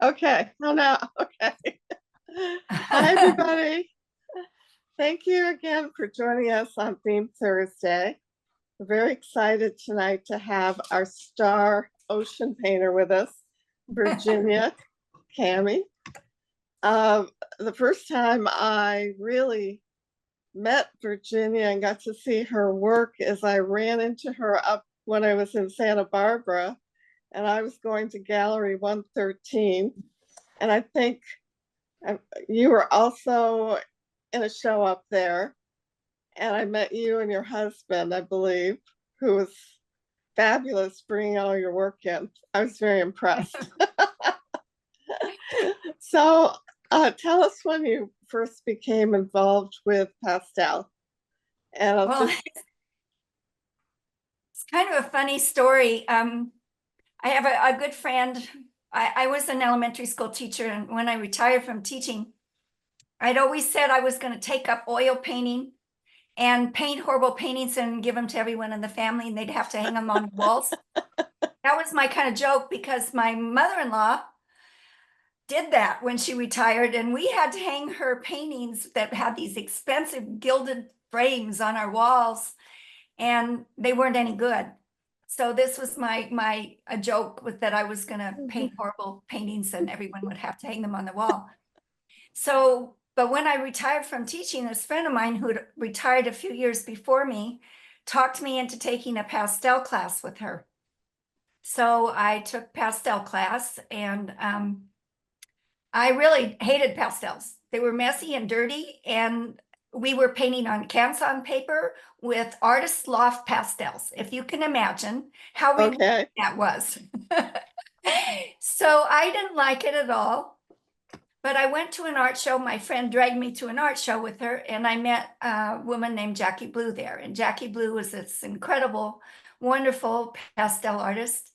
Okay. Oh, no. Okay. Hi, everybody. Thank you again for joining us on Theme Thursday. We're very excited tonight to have our star ocean painter with us, Virginia Kamhi. The first time I really met Virginia and got to see her work is I ran into her up when I was in Santa Barbara, and I was going to Gallery 113. And I think you were also in a show up there. And I met you and your husband, I believe, who was fabulous bringing all your work in. I was very impressed. So tell us when you first became involved with pastel. And Well, it's kind of a funny story. I have a good friend. I was an elementary school teacher, and when I retired from teaching, I'd always said I was going to take up oil painting and paint horrible paintings and give them to everyone in the family, and they'd have to hang them on walls. That was my kind of joke because my mother-in-law did that when she retired, and we had to hang her paintings that had these expensive gilded frames on our walls, and they weren't any good. So this was my a joke with that I was going to paint horrible paintings and everyone would have to hang them on the wall. So, but when I retired from teaching, this friend of mine who'd retired a few years before me talked me into taking a pastel class with her. So I took pastel class, and I really hated pastels. They were messy and dirty, and we were painting on canson paper with artist loft pastels, if you can imagine how okay. that was. So I didn't like it at all, but I went to an art show. My friend dragged me to an art show with her, and I met a woman named Jackie Blue there. And Jackie Blue was this incredible, wonderful pastel artist.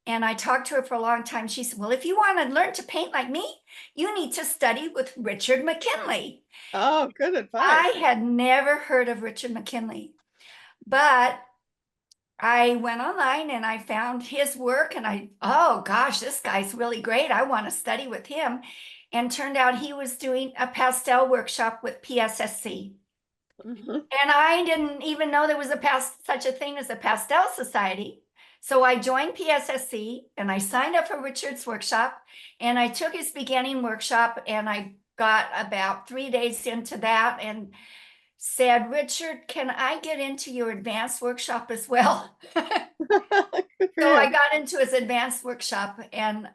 And I talked to her for a long time. She said, well, if you want to learn to paint like me, you need to study with Richard McKinley. Oh, good advice. I had never heard of Richard McKinley, but I went online and I found his work, and oh gosh, this guy's really great. I want to study with him. And turned out he was doing a pastel workshop with PSSC. And I didn't even know there was such a thing as a pastel society. So I joined PSSC and I signed up for Richard's workshop, and I took his beginning workshop, and I got about 3 days into that and said, Richard, can I get into your advanced workshop as well? So I got into his advanced workshop, and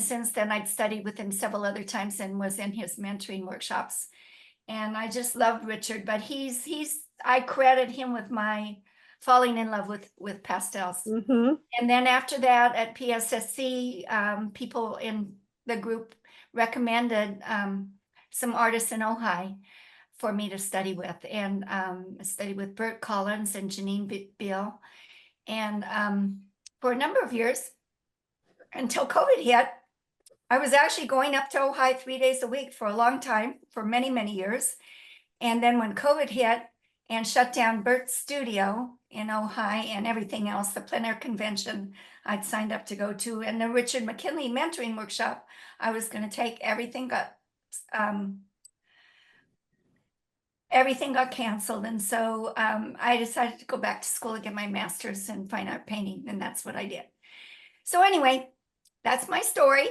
since then I'd studied with him several other times and was in his mentoring workshops. And I just loved Richard, but I credit him with my falling in love with pastels. And then after that at PSSC, people in the group recommended some artists in Ojai for me to study with, and study with Bert Collins and Janine Beal. And for a number of years, until COVID hit, I was actually going up to Ojai 3 days a week for a long time, for many, many years. And then when COVID hit and shut down Bert's studio in Ojai and everything else, the plein air convention I'd signed up to go to, and the Richard McKinley mentoring workshop I was going to take, everything got canceled. And so I decided to go back to school and get my master's in fine art painting, and that's what I did. So anyway, that's my story.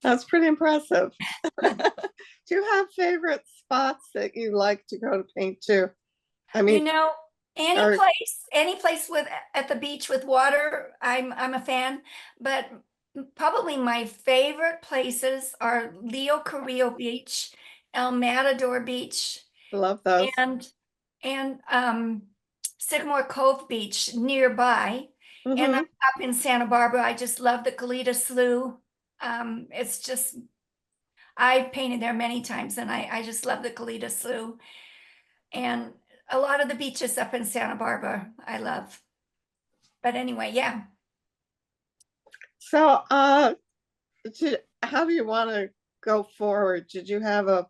That's pretty impressive. Do you have favorite spots that you like to go to paint to? I mean, any place with at the beach with water, I'm a fan. But probably my favorite places are Leo Carrillo Beach, El Matador Beach, love those, and Sycamore Cove Beach nearby. And I'm up in Santa Barbara. I just love the Goleta Slough. It's just, I painted there many times, and I just love the Goleta Slough. And a lot of the beaches up in Santa Barbara, I love. But anyway, yeah. So, how do you want to go forward? Did you have a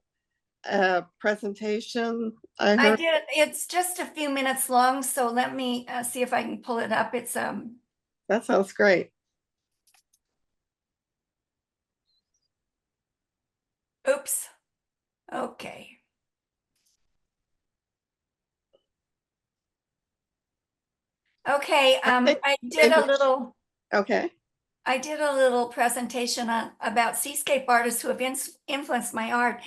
presentation? I did. It's just a few minutes long, so let me see if I can pull it up. It's that sounds great. Oops. Okay. Okay, think I did maybe- a little Okay. presentation about seascape artists who have influenced my art.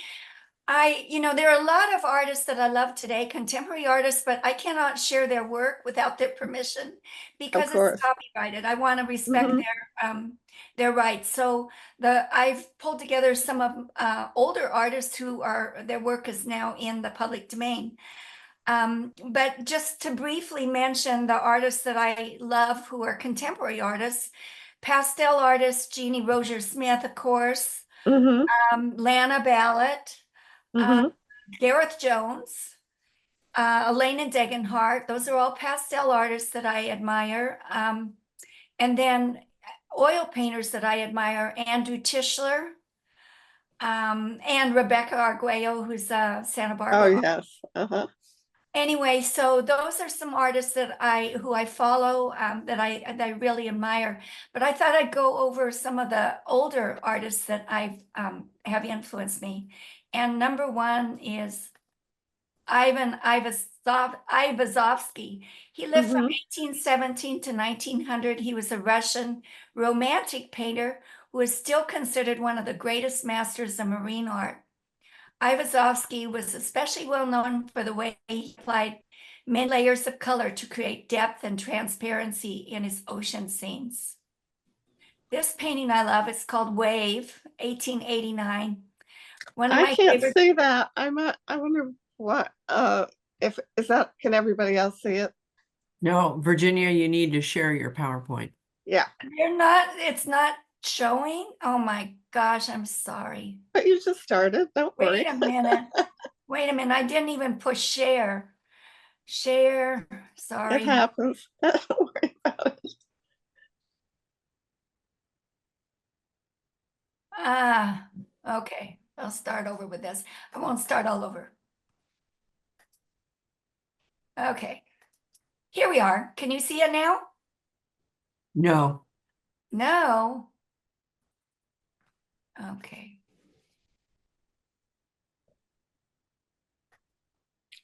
There are a lot of artists that I love today, contemporary artists, but I cannot share their work without their permission Of because it's course. copyrighted. I want to respect Mhm. their rights. So I've pulled together some of older artists their work is now in the public domain. But just to briefly mention the artists that I love who are contemporary artists, pastel artist Jeannie Rozier Smith, of course, Mhm. Lana Ballett, Mhm. Gareth Jones, Elena Degenhardt. Those are all pastel artists that I admire. And then oil painters that I admire, Andrew Tischler, and Rebecca Arguello, who's Santa Oh Barbara. yes. Uh-huh. Anyway, so those are some artists who I follow, that I really admire. But I thought I'd go over some of the older artists that have influenced me. And number one is Ivan Aivazovsky. He lived from Mhm. 1817 to 1900. He was a Russian romantic painter who is still considered one of the greatest masters of marine art. Aivazovsky was especially well known for the way he applied many layers of color to create depth and transparency in his ocean scenes. This painting I love is called Wave, 1889. One of I my can't favorite. see that. I wonder what if is that can everybody else see it? No, Virginia, you need to share your PowerPoint. Yeah. It's not showing. Oh my gosh, I'm sorry. But you just started. Don't worry. Wait a minute. Wait a minute. I didn't even push share. Share. It Sorry. happens. Don't worry about it. Okay. I'll start over with this. I won't start all over. Okay. Here we are. Can you see it now? No, No. Okay.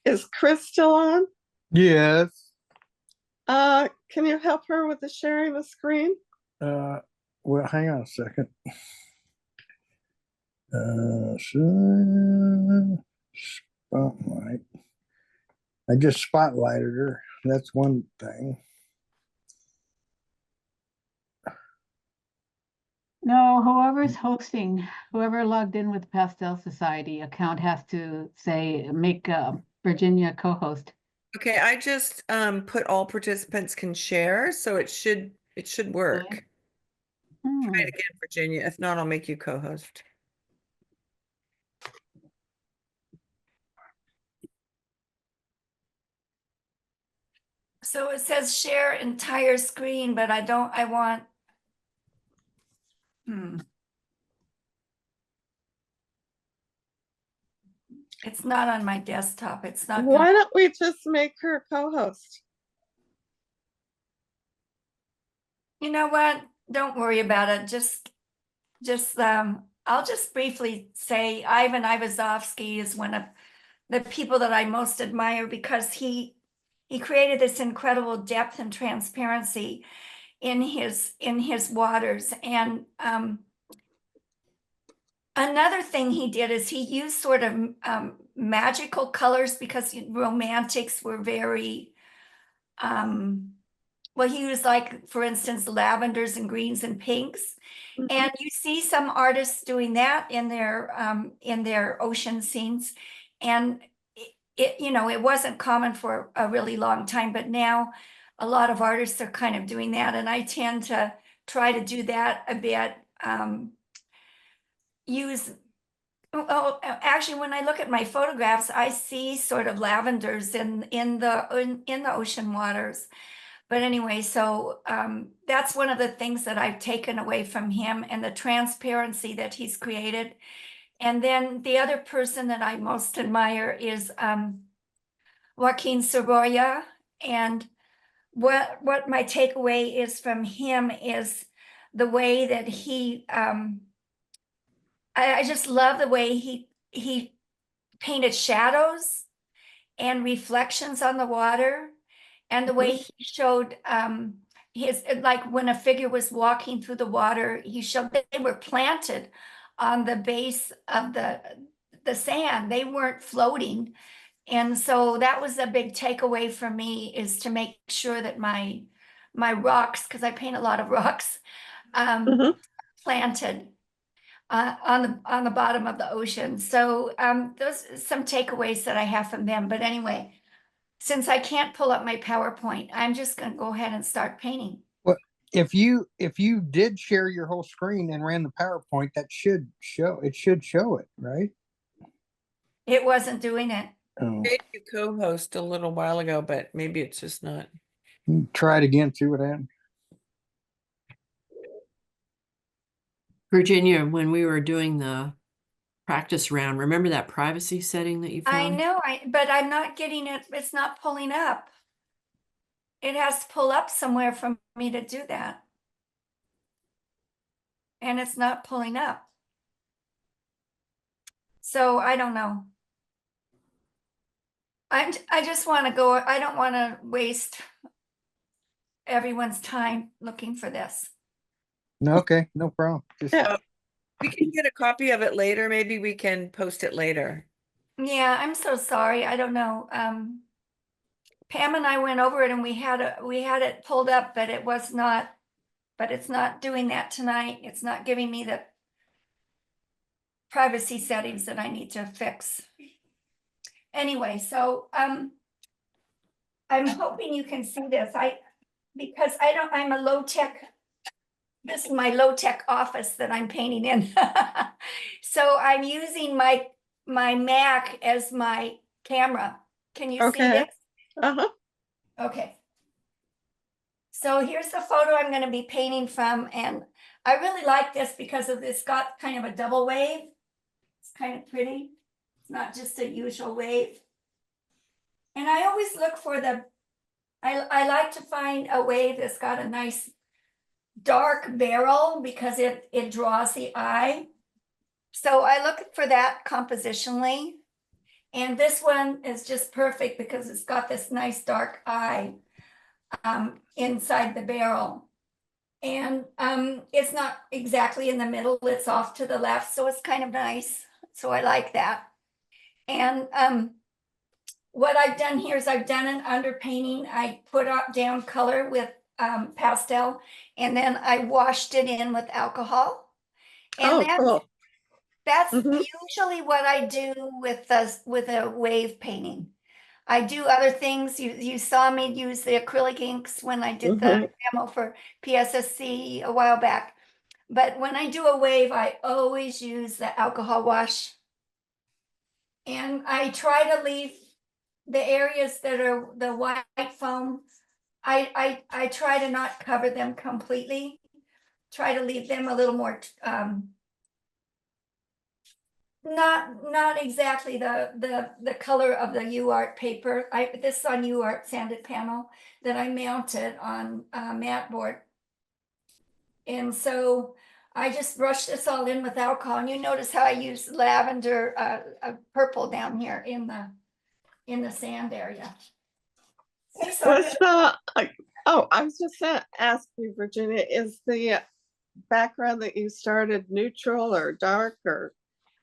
Is Chris still on? Yes. Can you help her with the sharing the screen? Well, hang on a second. Spotlight. I just spotlighted her. That's one thing. No, whoever's hosting, whoever logged in with Pastel Society account has to say, make Virginia co-host. Okay, I just put all participants can share, so it should work. Really? Try it again, Virginia. If not, I'll make you co-host. So it says share entire screen, but I want. It's not on my desktop. It's not. Why don't we just make her co-host? You know what? Don't worry about it. I'll just briefly say Ivan Aivazovsky is one of the people that I most admire because he created this incredible depth and transparency in his waters. And another thing he did is he used sort of magical colors because romantics were very well, he used, like, for instance, lavenders and greens and pinks. And you see some artists doing that in their ocean scenes. And it wasn't common for a really long time, but now a lot of artists are kind of doing that. And I tend to try to do that a bit. Actually, when I look at my photographs, I see sort of lavenders in the ocean waters. But anyway, so that's one of the things that I've taken away from him and the transparency that he's created. And then the other person that I most admire is Joaquin Sorolla. And what my takeaway is from him is the way that he I just love the way he painted shadows and reflections on the water, and the way he showed his, like when a figure was walking through the water, he showed that they were planted on the base of the sand. They weren't floating. And so that was a big takeaway for me, is to make sure that my rocks, because I paint a lot of rocks, Mhm. planted on the bottom of the ocean. So those are some takeaways that I have from them. But anyway, since I can't pull up my PowerPoint, I'm just going to go ahead and start painting. If you did share your whole screen and ran the PowerPoint, that should show it, right? It wasn't doing it. Oh, Made you co-host a little while ago, but maybe it's just not. try it again, see what happens. Virginia, when we were doing the practice round, remember that privacy setting that you I found? know, but I'm not getting it. It's not pulling up. It has to pull up somewhere for me to do that. And it's not pulling up. So I don't know. I just want to go, I don't want to waste everyone's time looking for this. No, okay, no problem. Just Yeah. We can get a copy of it later. Maybe we can post it later. Yeah, I'm so sorry. I don't know. Pam and I went over it and we had it pulled up, but it's not doing that tonight. It's not giving me the privacy settings that I need to fix. Anyway, so I'm hoping you can see this. Because I'm a low tech. This is my low tech office that I'm painting in. So I'm using my Mac as my camera. Can you see Okay. this? Uh-huh. Okay. So here's the photo I'm going to be painting from, and I really like this because of this got kind of a double wave. It's kind of pretty. It's not just a usual wave. And I always look for I like to find a wave that's got a nice dark barrel because it draws the eye. So I look for that compositionally. And this one is just perfect because it's got this nice dark eye inside the barrel. And it's not exactly in the middle, it's off to the left. So it's kind of nice. So I like that. And what I've done here is I've done an underpainting. I put down color with pastel, and then I washed it in with alcohol. And Oh, cool. that's Mhm. usually what I do with a wave painting. I do other things. You saw me use the acrylic inks when I did the demo for PSSC a while back. But when I do a wave, I always use the alcohol wash. And I try to leave the areas that are the white foam. I try to not cover them completely. Try to leave them a little more not exactly the color of the UArt paper. This is on UArt sanded panel that I mounted on mat board. And so I just brushed this all in with alcohol, and you notice how I use lavender purple down here in the sand area. Okay, so Was I was just gonna ask you, Virginia, is the background that you started neutral or dark or?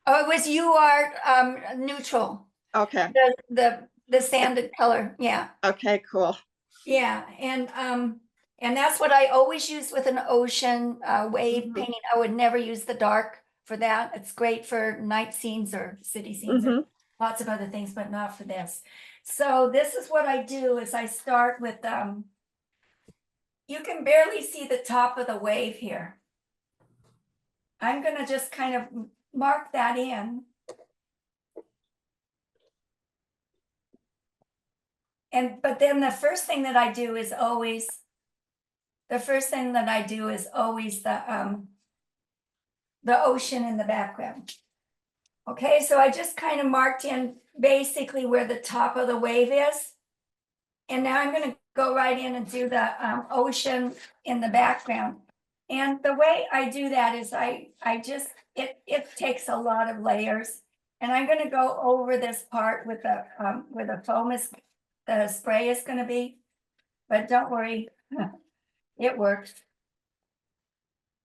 oh, it was UArt neutral, Okay. the sanded color. Yeah. Okay, cool. Yeah, and that's what I always use with an ocean wave Mhm. painting. I would never use the dark for that. It's great for night scenes or city scenes or lots of other things, but not for this. So this is what I do is I start with you can barely see the top of the wave here. I'm gonna just kind of mark that in. But then the first thing that I do is always the ocean in the background. Okay, so I just kind of marked in basically where the top of the wave is. And now I'm going to go right in and do the ocean in the background. And the way I do that is I just it takes a lot of layers. And I'm gonna go over this part with the where the foam is, the spray is gonna be, but don't worry, it works.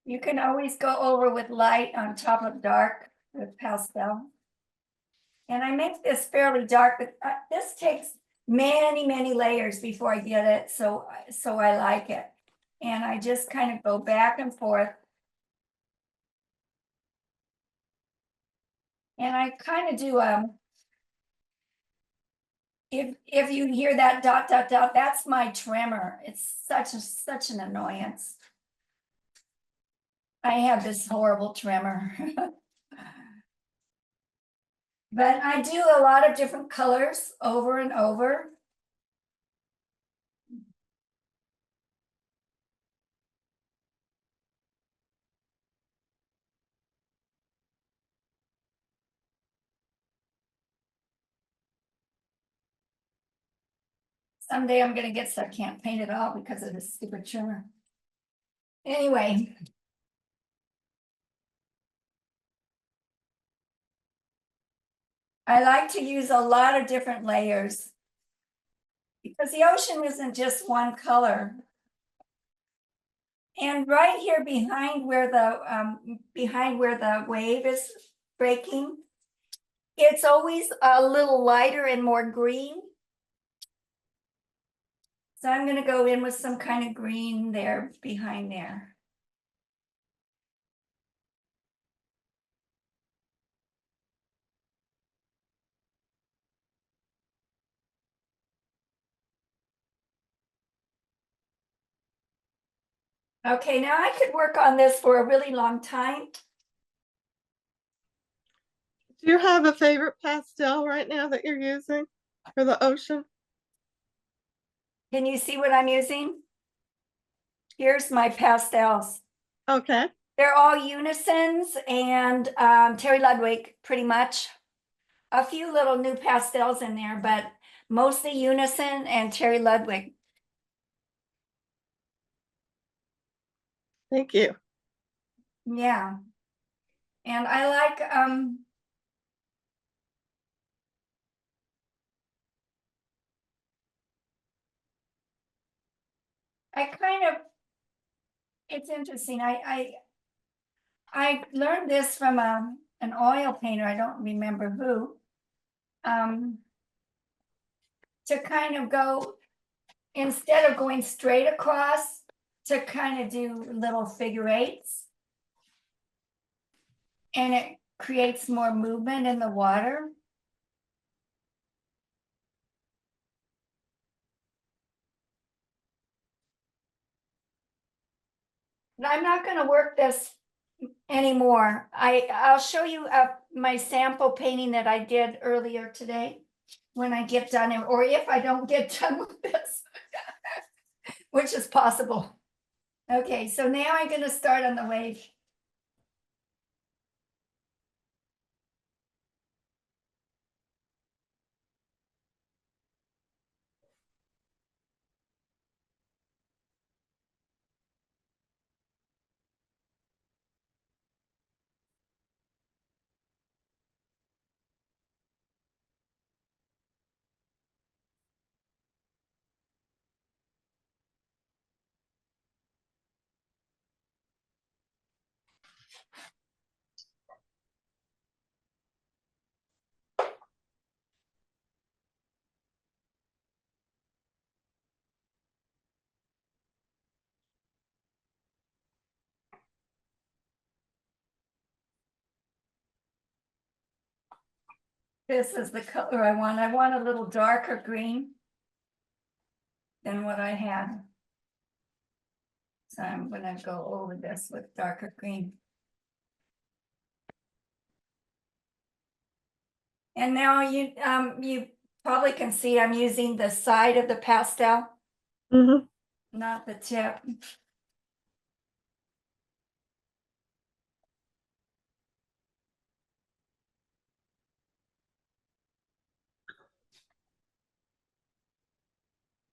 You can always go over with light on top of dark with pastel. And I make this fairly dark, but this takes many, many layers before I get it, so I like it. And I just kind of go back and forth. And I kind of do if you hear that dot dot dot, that's my trimmer. It's such an annoyance. I have this horrible trimmer. But I do a lot of different colors over and over. Someday I'm gonna get so I can't paint it all because of this stupid trimmer. Anyway. I like to use a lot of different layers because the ocean isn't just one color. And right here behind where the wave is breaking, it's always a little lighter and more green. So I'm going to go in with some kind of green there behind there. Okay, now I could work on this for a really long time. Do you have a favorite pastel right now that you're using for the ocean? Can you see what I'm using? Here's my pastels. Okay. They're all unisons and Terry Ludwig, pretty much. A few little new pastels in there, but mostly unison and Terry Ludwig. Thank you. Yeah. And I like I kind of, it's interesting. I learned this from an oil painter, I don't remember who. To kind of go, instead of going straight across, to kind of do little figure eights. And it creates more movement in the water. I'm not going to work this anymore. I'll show you my sample painting that I did earlier today when I get done, or if I don't get done with this, which is possible. Okay, so now I'm going to start on the wave. This is the color I want. I want a little darker green than what I had. So I'm going to go over this with darker green. And now you probably can see I'm using the side of the pastel, Mm-hmm. not the tip.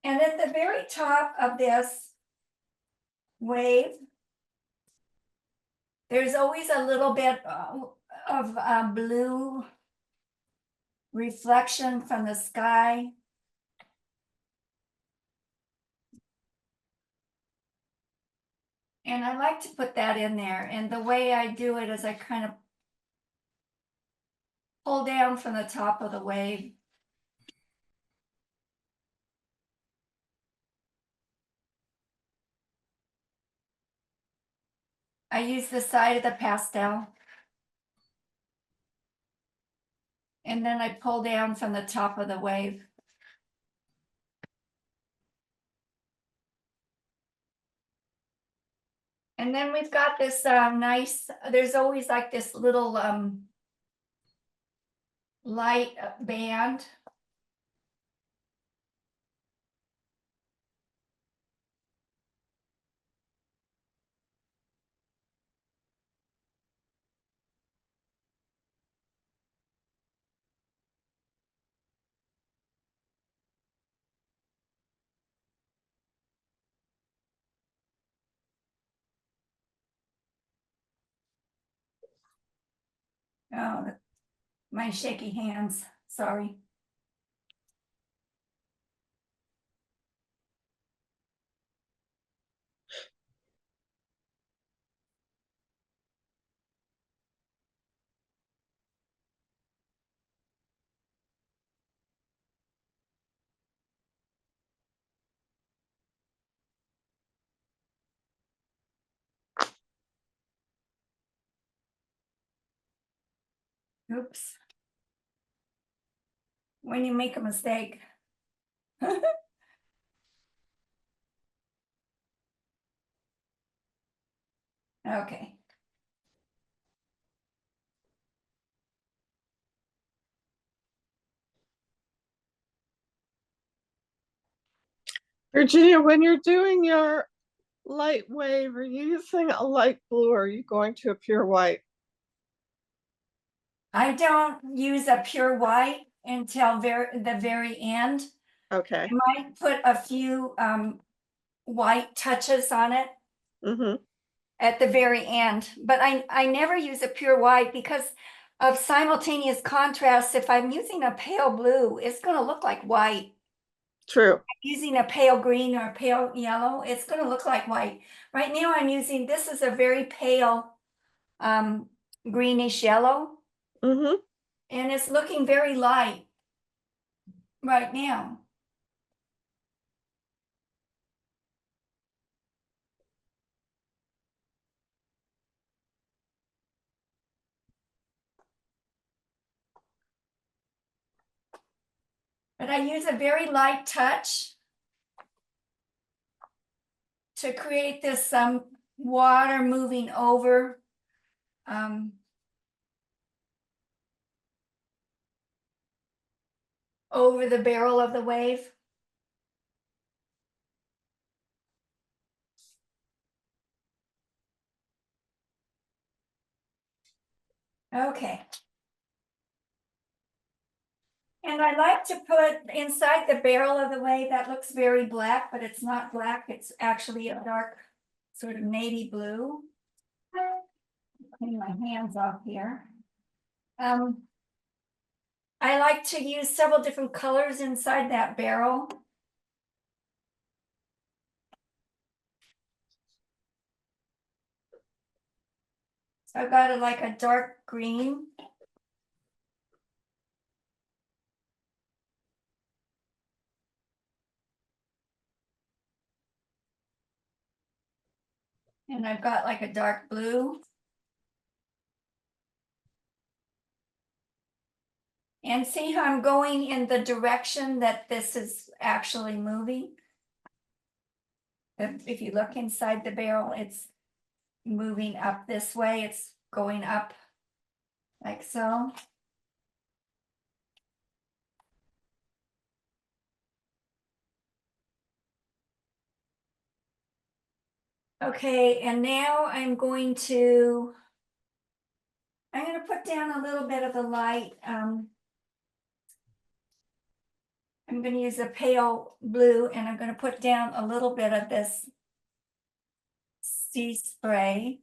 And at the very top of this wave, There's always a little bit of blue reflection from the sky. And I like to put that in there. And the way I do it is I kind of pull down from the top of the wave. I use the side of the pastel. And then I pull down from the top of the wave. And then we've got this nice, there's always like this little light band. Oh, my shaky hands, sorry. Oops. When you make a mistake. Okay. Virginia, when you're doing your light wave, are you using a light blue or are you going to a pure white? I don't use a pure white until the very end. Okay. I might put a few white touches on it Mm-hmm. at the very end, but I never use a pure white because of simultaneous contrast. If I'm using a pale blue, it's going to look like white. True. Using a pale green or a pale yellow, it's going to look like white. Right now I'm using, this is a very pale greenish yellow, Mm-hmm. and it's looking very light right now. But I use a very light touch to create this water moving over over the barrel of the wave. Okay. And I like to put inside the barrel of the wave, that looks very black, but it's not black. It's actually a dark sort of navy blue. Clean my hands off here. I like to use several different colors inside that barrel. So I've got like a dark green. And I've got like a dark blue. And see how I'm going in the direction that this is actually moving? If you look inside the barrel, it's moving up this way. It's going up like so. Okay, and now I'm going to put down a little bit of the light. I'm going to use a pale blue, and I'm going to put down a little bit of this sea spray.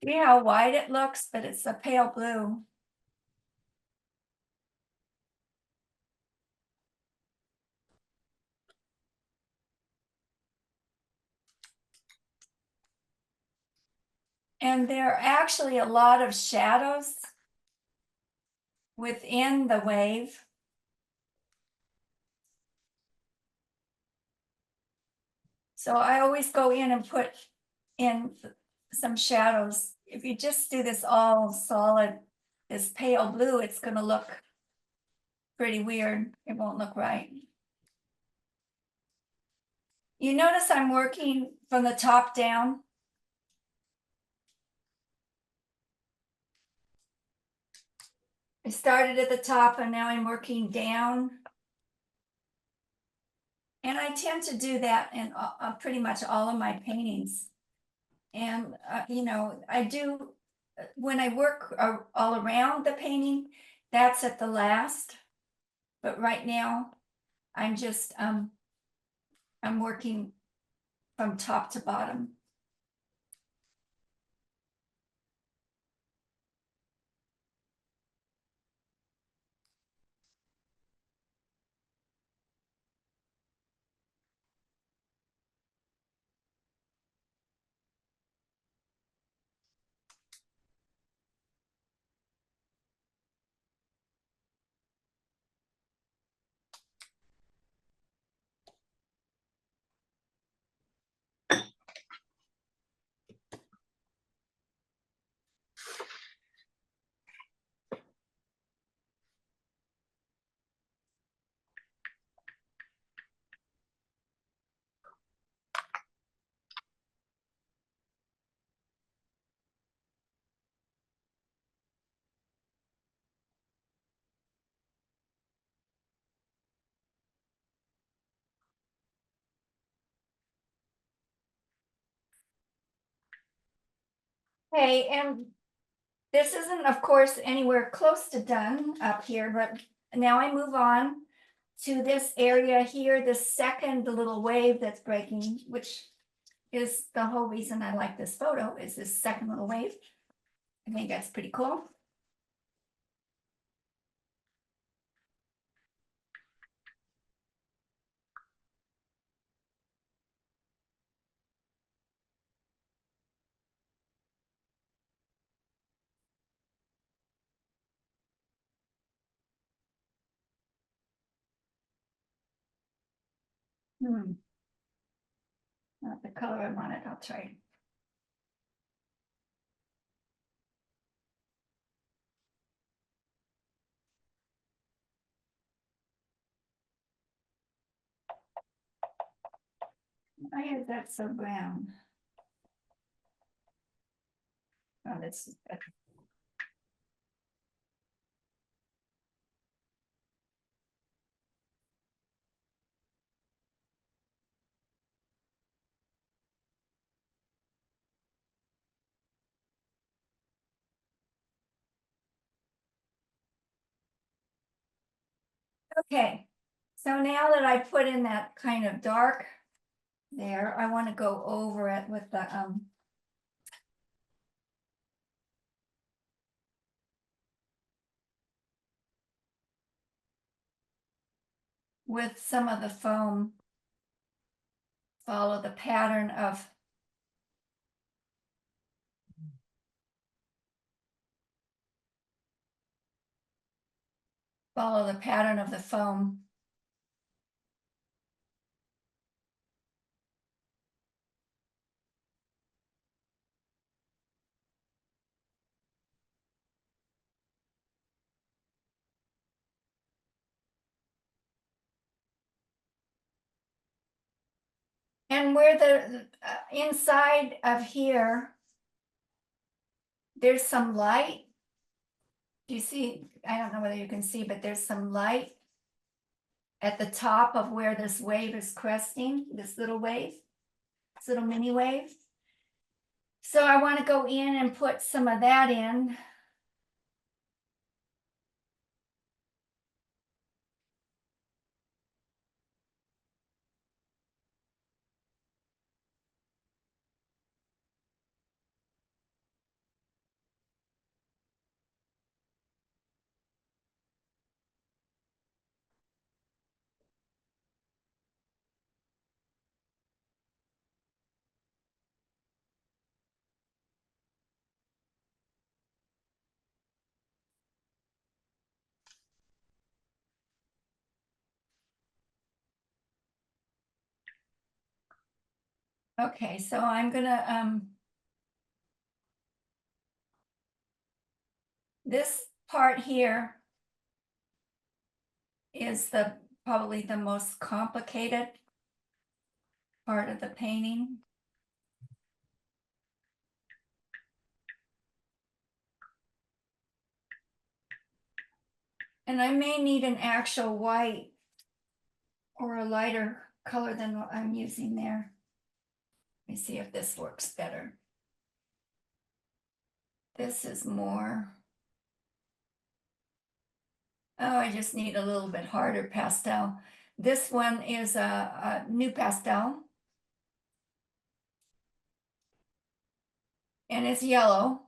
See how white it looks, but it's a pale blue. And there are actually a lot of shadows within the wave. So I always go in and put in some shadows. If you just do this all solid, this pale blue, it's gonna look pretty weird. It won't look right. You notice I'm working from the top down. I started at the top and now I'm working down. And I tend to do that in pretty much all of my paintings. And, you know, I do, when I work all around the painting, that's at the last. But right now, I'm just, I'm working from top to bottom. Okay, and this isn't, of course, anywhere close to done up here, but now I move on to this area here, the second little wave that's breaking, which is the whole reason I like this photo, is this second little wave. I think that's pretty cool. Not the color I wanted, I'll try. Why is that so brown? Oh, this is better. Okay, so now that I put in that kind of dark there, I want to go over it with the with some of the foam. Follow the pattern of the foam. And where the inside of here, there's some light. Do you see? I don't know whether you can see, but there's some light at the top of where this wave is cresting, this little wave, this little mini wave. So I want to go in and put some of that in. Okay, so I'm gonna, this part here is probably the most complicated part of the painting. And I may need an actual white or a lighter color than what I'm using there. Let me see if this works better. This is more. Oh, I just need a little bit harder pastel. This one is a new pastel. And it's yellow.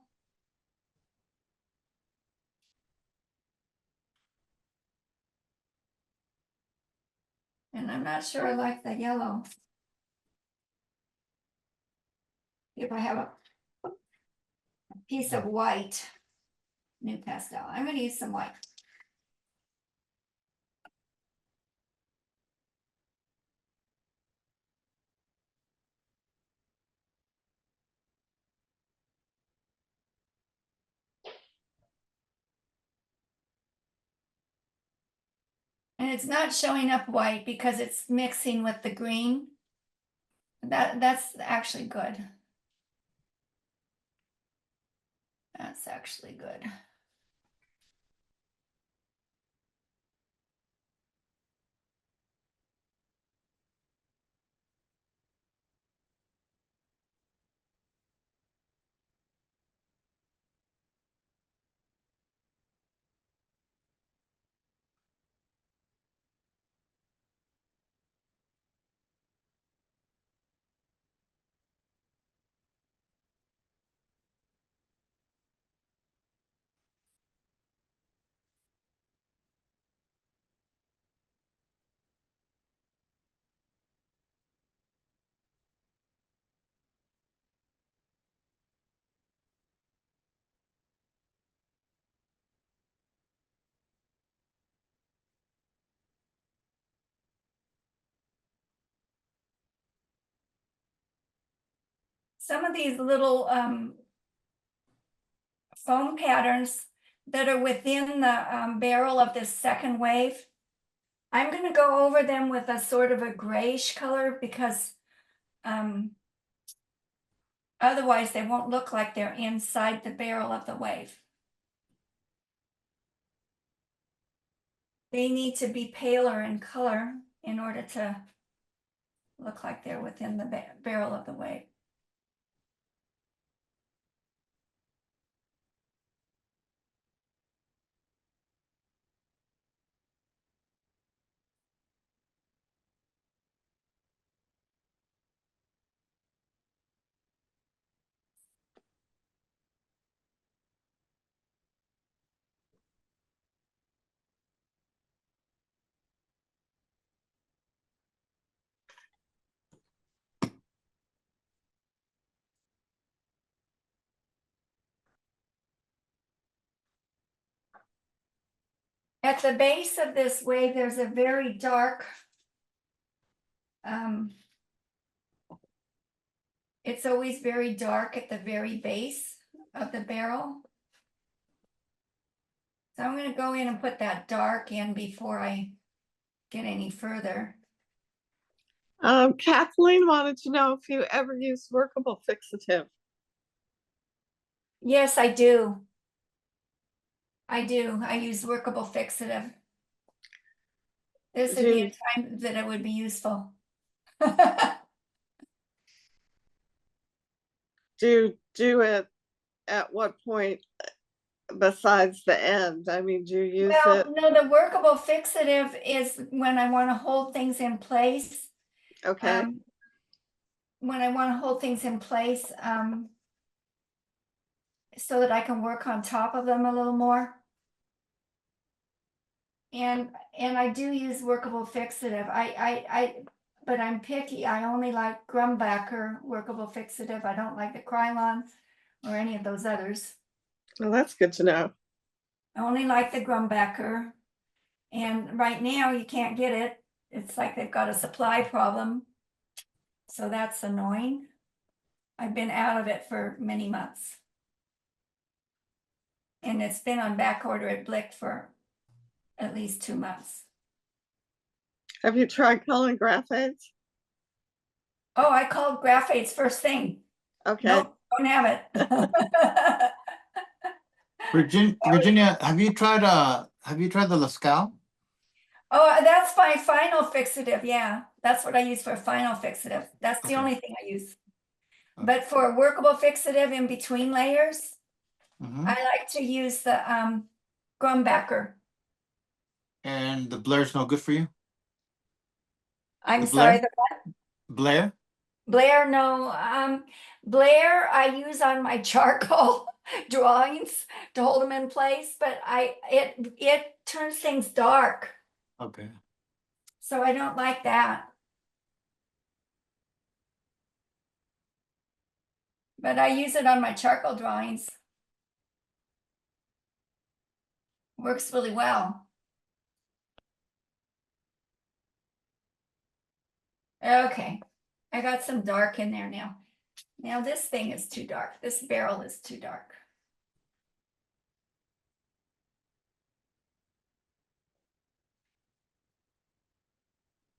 And I'm not sure I like the yellow. If I have a piece of white, new pastel, I'm going to use some white. And it's not showing up white because it's mixing with the green. That's actually good. That's actually good. Some of these little foam patterns that are within the barrel of this second wave, I'm going to go over them with a sort of a grayish color because otherwise they won't look like they're inside the barrel of the wave. They need to be paler in color in order to look like they're within the barrel of the wave. At the base of this wave, there's a very dark, it's always very dark at the very base of the barrel. So I'm going to go in and put that dark in before I get any further. Kathleen wanted to know if you ever use workable fixative. Yes, I do. I do. I use workable fixative. This would be a time that it would be useful. Do it at what point besides the end? I mean, do you use it? No, the workable fixative is when I want to hold things in place. Okay. When I want to hold things in place so that I can work on top of them a little more. And I do use workable fixative. But I'm picky. I only like Grumbacher workable fixative. I don't like the Krylon or any of those others. Well, that's good to know. I only like the Grumbacher. And right now you can't get it. It's like they've got a supply problem. So that's annoying. I've been out of it for many months. And it's been on back order at Blick for at least 2 months. Have you tried calling graphics? Oh, I called Graphics first thing. Okay. Nope, don't have it. Virginia, have you tried the Lascal? Oh, that's my final fixative. Yeah, that's what I use for final fixative. That's the Okay. only thing I use. Okay. But for a workable fixative in between layers, Mhm. I like to use the Grumbacher. And the Blair's no good for you? I'm The sorry, Blair? the Blair? Blair, no, Blair I use on my charcoal drawings to hold them in place, but it turns things dark, Okay. so I don't like that. But I use it on my charcoal drawings. Works really well. Okay, I got some dark in there now. Now this thing is too dark. This barrel is too dark.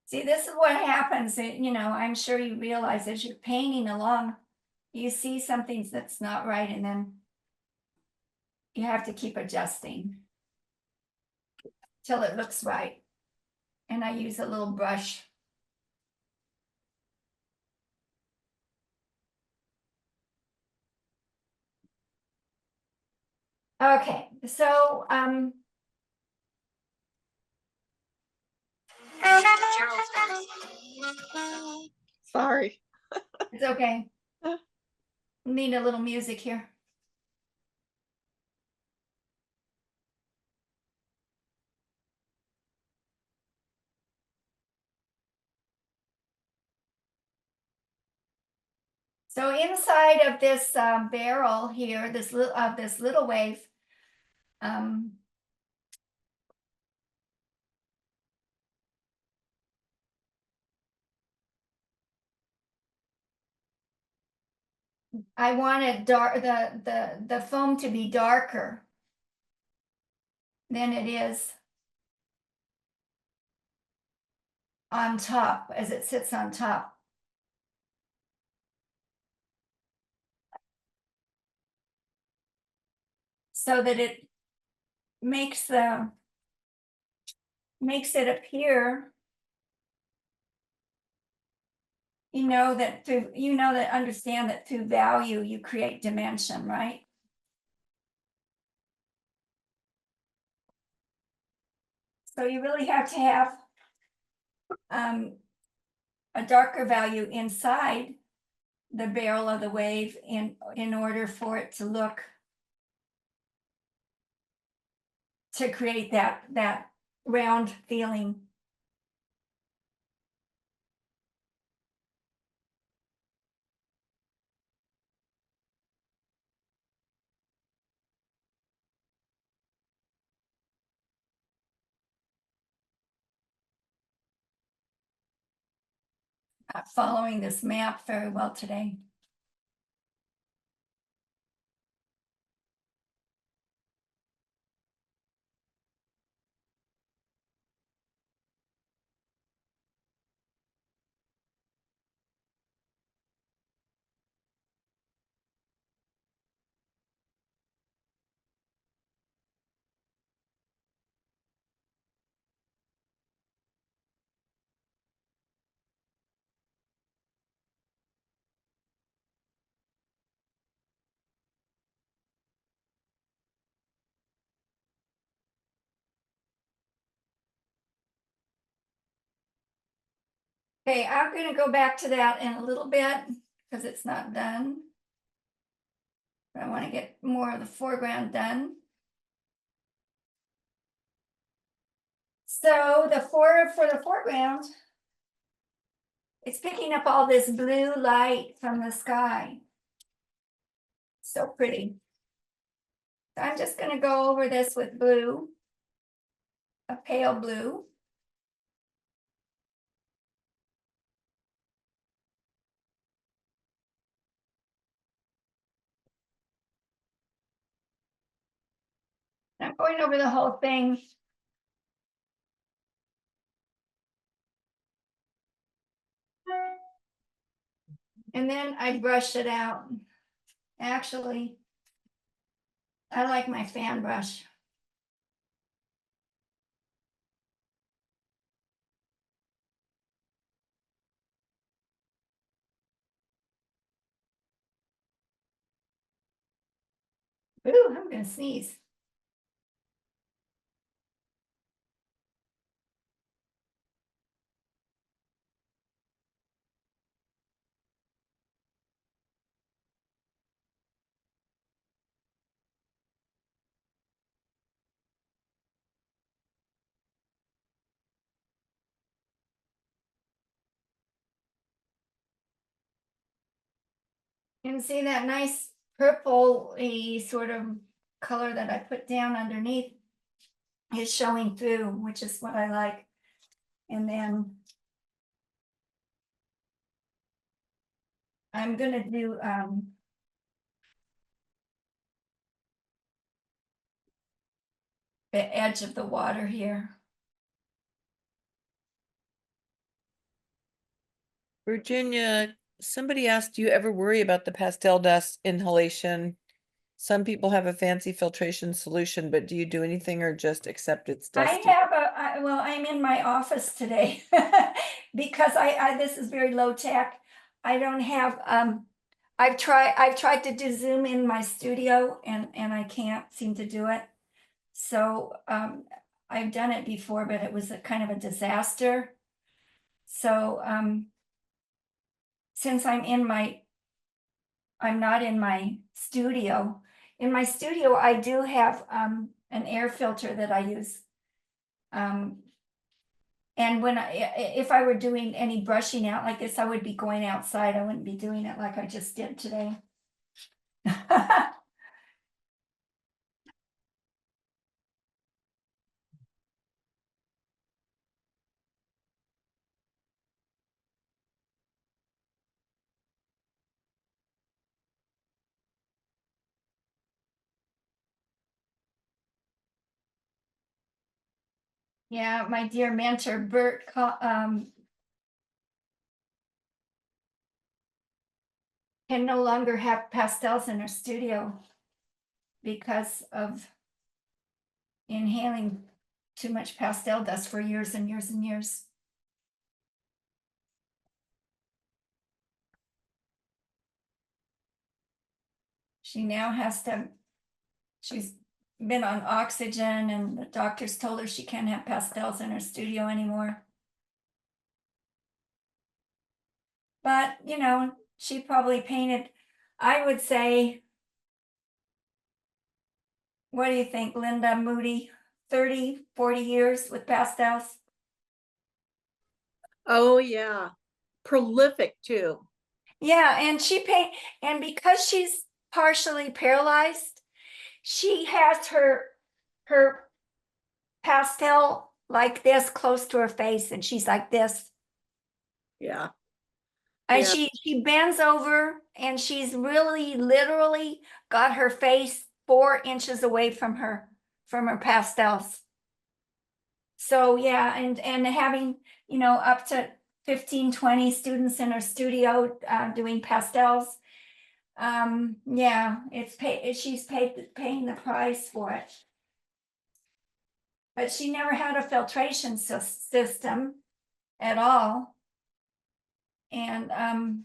See, this is what happens, you know, I'm sure you realize as you're painting along, you see something that's not right, and then you have to keep adjusting till it looks right. And I use a little brush. Okay, so Sorry. it's okay. Need a little music here. So inside of this barrel here, this little wave, I wanted the foam to be darker than it is on top as it sits on top. So that it makes it appear, understand that through value you create dimension, right? So you really have to have a darker value inside the barrel of the wave in order for it to look, to create that round feeling. Not following this map very well today. Okay, I'm going to go back to that in a little bit because it's not done. But I want to get more of the foreground done. So for the foreground, it's picking up all this blue light from the sky. So pretty. So I'm just going to go over this with blue, a pale blue. not going over the whole thing. And then I brush it out. Actually, I like my fan brush. Ooh, I'm gonna sneeze. And see that nice purple-y sort of color that I put down underneath is showing through, which is what I like. And then I'm gonna do the edge of the water here. Virginia, somebody asked, do you ever worry about the pastel dust inhalation? Some people have a fancy filtration solution, but do you do anything or just accept it's dusty? Well, I'm in my office today because this is very low tech. I don't have, I've tried to do Zoom in my studio and I can't seem to do it. So, I've done it before, but it was a kind of a disaster. So, since I'm not in my studio. In my studio, I do have an air filter that I use. And if I were doing any brushing out like this, I would be going outside. I wouldn't be doing it like I just did today. Yeah, my dear mentor, Bert, can no longer have pastels in her studio because of inhaling too much pastel dust for years and years and years. She now has to, she's been on oxygen and the doctors told her she can't have pastels in her studio anymore. But, you know, she probably painted, I would say, what do you think, Linda Moody? 30, 40 years with pastels? Oh, yeah. Prolific too. Yeah, and and because she's partially paralyzed, she has her pastel like this close to her face, and she's like this. Yeah. And Yeah. she bends over and she's really literally got her face 4 inches away from her pastels. So yeah, and having, you know, up to 15, 20 students in her studio doing pastels. Yeah, she's paying the price for it. But she never had a filtration system at all. And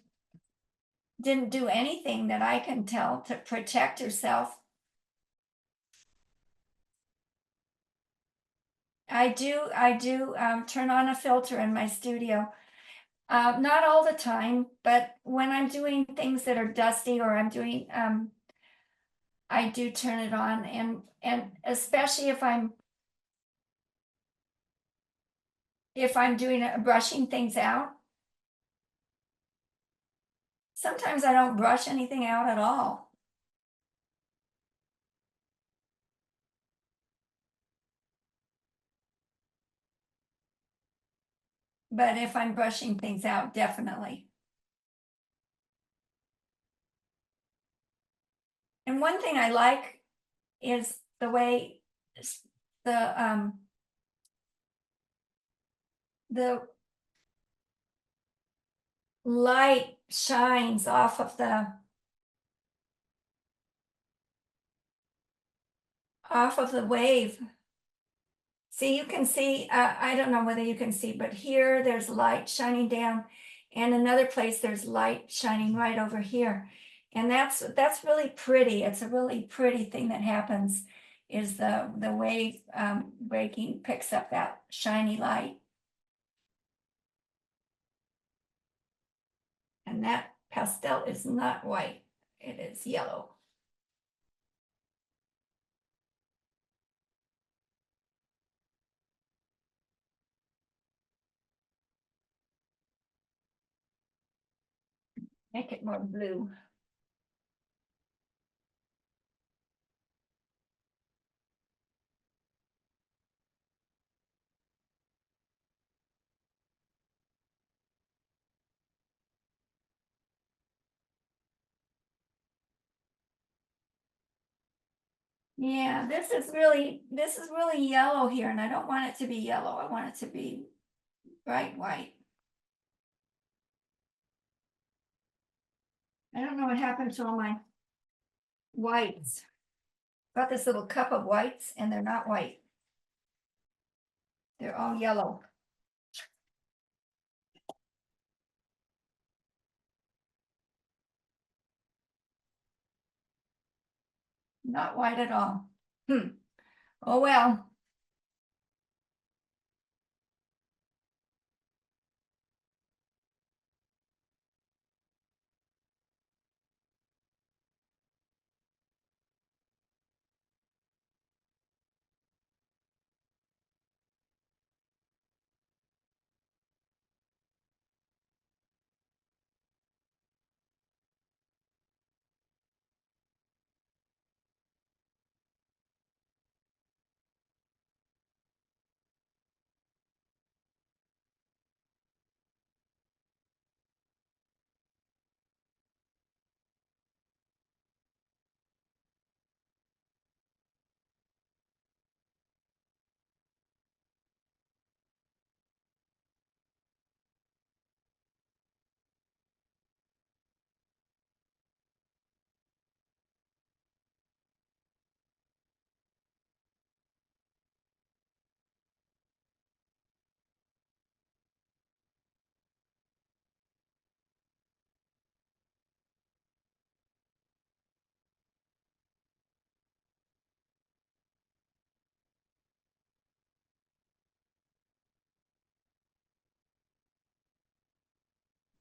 didn't do anything that I can tell to protect herself. I do turn on a filter in my studio. Not all the time, but when I'm doing things that are dusty or I'm doing, I do turn it on, and especially if I'm doing brushing things out. Sometimes I don't brush anything out at all. But if I'm brushing things out, definitely. And one thing I like is the way the the light shines off of the wave. See, you can see, I don't know whether you can see, but here there's light shining down, and another place there's light shining right over here. And that's really pretty. It's a really pretty thing that happens, is the wave breaking picks up that shiny light. And that pastel is not white, it is yellow. Make it more blue. Yeah, this is really yellow here, and I don't want it to be yellow. I want it to be bright white. I don't know what happened to all my whites. Got this little cup of whites, and they're not white. They're all yellow. Not white at all. Oh well.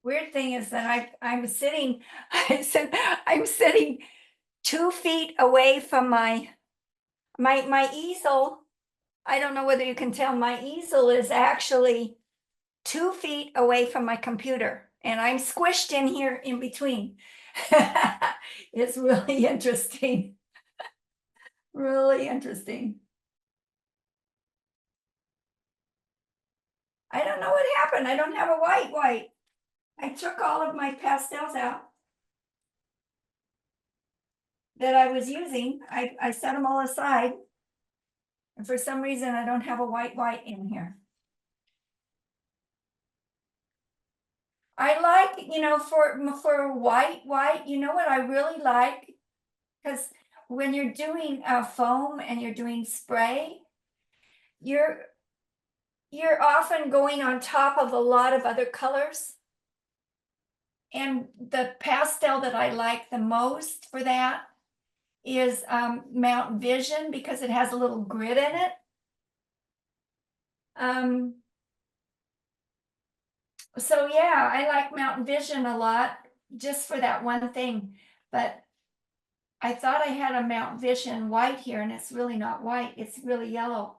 Weird thing is that I'm sitting, I'm sitting 2 feet away from my easel. I don't know whether you can tell, my easel is actually 2 feet away from my computer, and I'm squished in here in between. It's really interesting. Really interesting. I don't know what happened. I don't have a white. I took all of my pastels out that I was using. I set them all aside. And for some reason, I don't have a white in here. I like, for white, you know what I really like? Because when you're doing foam and you're doing spray, you're often going on top of a lot of other colors. And the pastel that I like the most for that is Mountain Vision, because it has a little grit in it. So yeah, I like Mountain Vision a lot, just for that one thing. But I thought I had a Mountain Vision white here, and it's really not white, it's really yellow.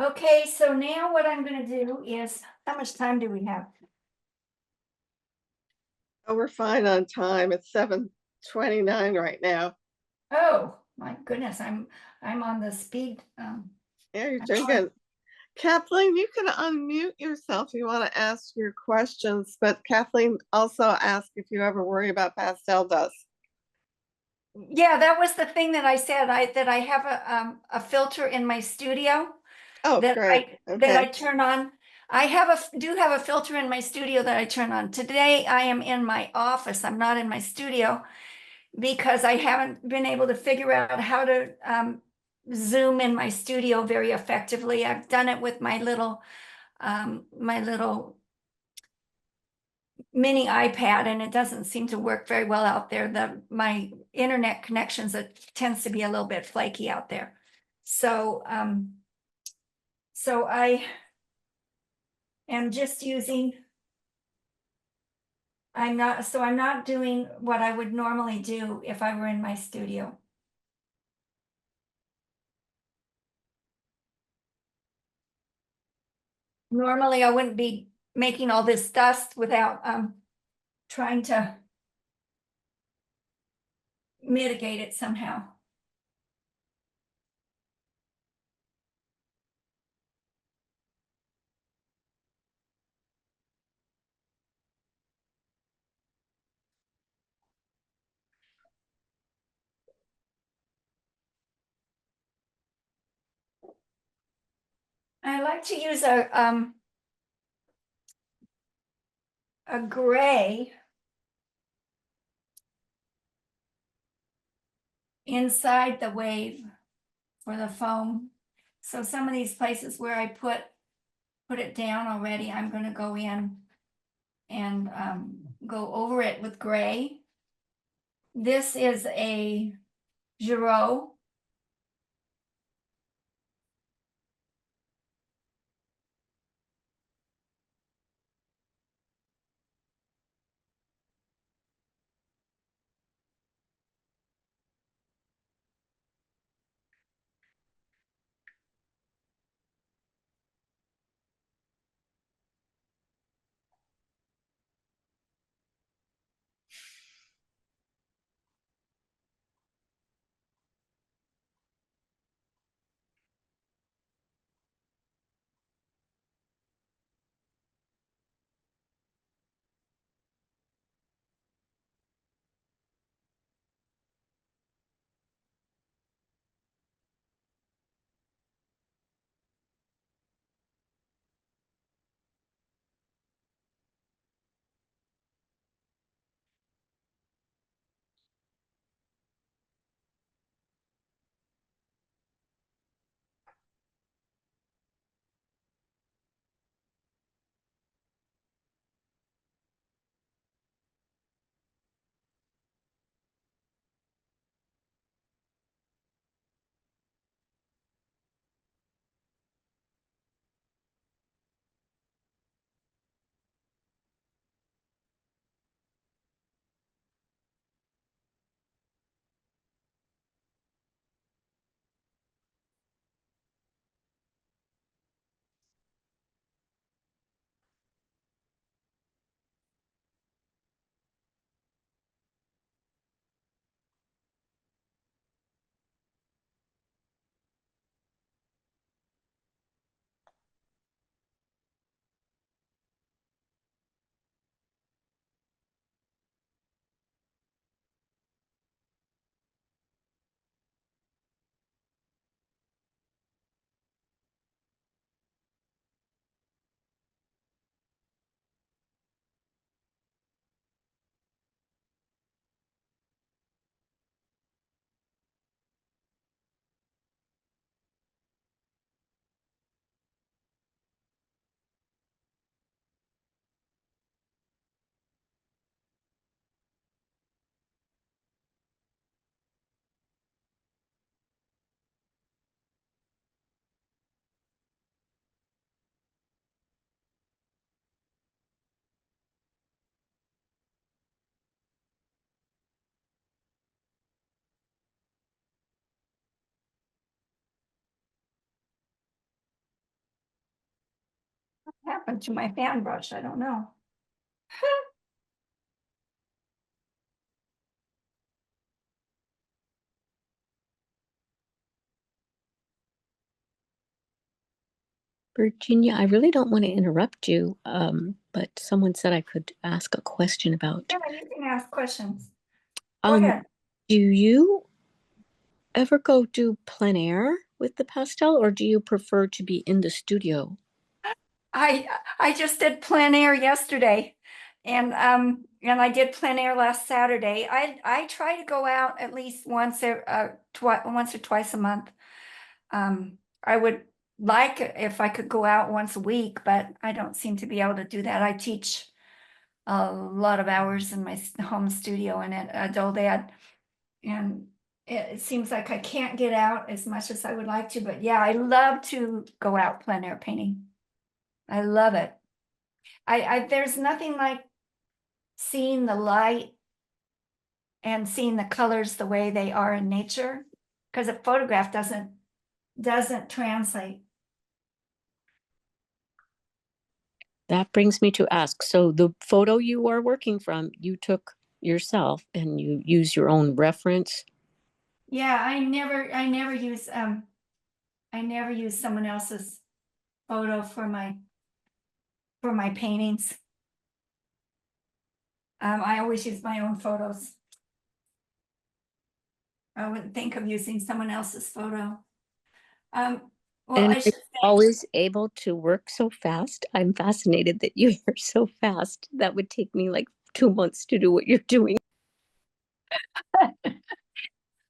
Okay, so now what I'm gonna do is, how much time do we have? Oh, we're fine on time. It's 7:29 right now. Oh, my goodness, I'm on the speed. Yeah, you're I'm doing sorry. good. Kathleen, you can unmute yourself if you want to ask your questions, but Kathleen also asked if you ever worry about pastel dust. Yeah, that was the thing that I said, that I have a filter in my studio Oh, that great. that I Okay. turn on. I do have a filter in my studio that I turn on. Today I am in my office. I'm not in my studio because I haven't been able to figure out how to zoom in my studio very effectively. I've done it with my little mini iPad, and it doesn't seem to work very well out there. My internet connections, it tends to be a little bit flaky out there. So so I am just using, I'm not doing what I would normally do if I were in my studio. Normally I wouldn't be making all this dust without trying to mitigate it somehow. I like to use a gray inside the wave for the foam. So some of these places where I put it down already, I'm going to go in and go over it with gray. This is a Giraud. happened to my fan brush? I don't know. Virginia, I really don't want to interrupt you, but someone said I could ask a question about, Yeah, you can ask questions. Go um, ahead. do you ever go do plein air with the pastel, or do you prefer to be in the studio? I just did plein air yesterday, and I did plein air last Saturday. I try to go out at least once or twice a month. I would like if I could go out once a week, but I don't seem to be able to do that. I teach a lot of hours in my home studio and at adult ed, and it seems like I can't get out as much as I would like to. But yeah, I love to go out plein air painting. I love it. I there's nothing like seeing the light and seeing the colors the way they are in nature, because a photograph doesn't translate. That brings me to ask, so the photo you are working from, you took yourself and you use your own reference? Yeah, I never use someone else's photo for my paintings. I always use my own photos. I wouldn't think of using someone else's photo. Well, And I are should you say, always able to work so fast? I'm fascinated that you are so fast. That would take me like 2 months to do what you're doing.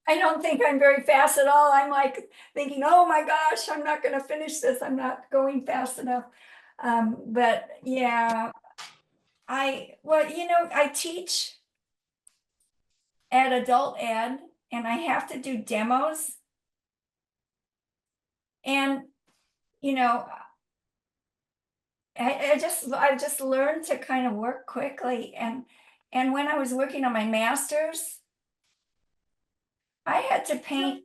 I don't think I'm very fast at all. I'm like thinking, oh my gosh, I'm not going to finish this. I'm not going fast enough. But yeah, I teach at adult ed, and I have to do demos. And, you know, I just learned to kind of work quickly. And when I was working on my master's, I had to paint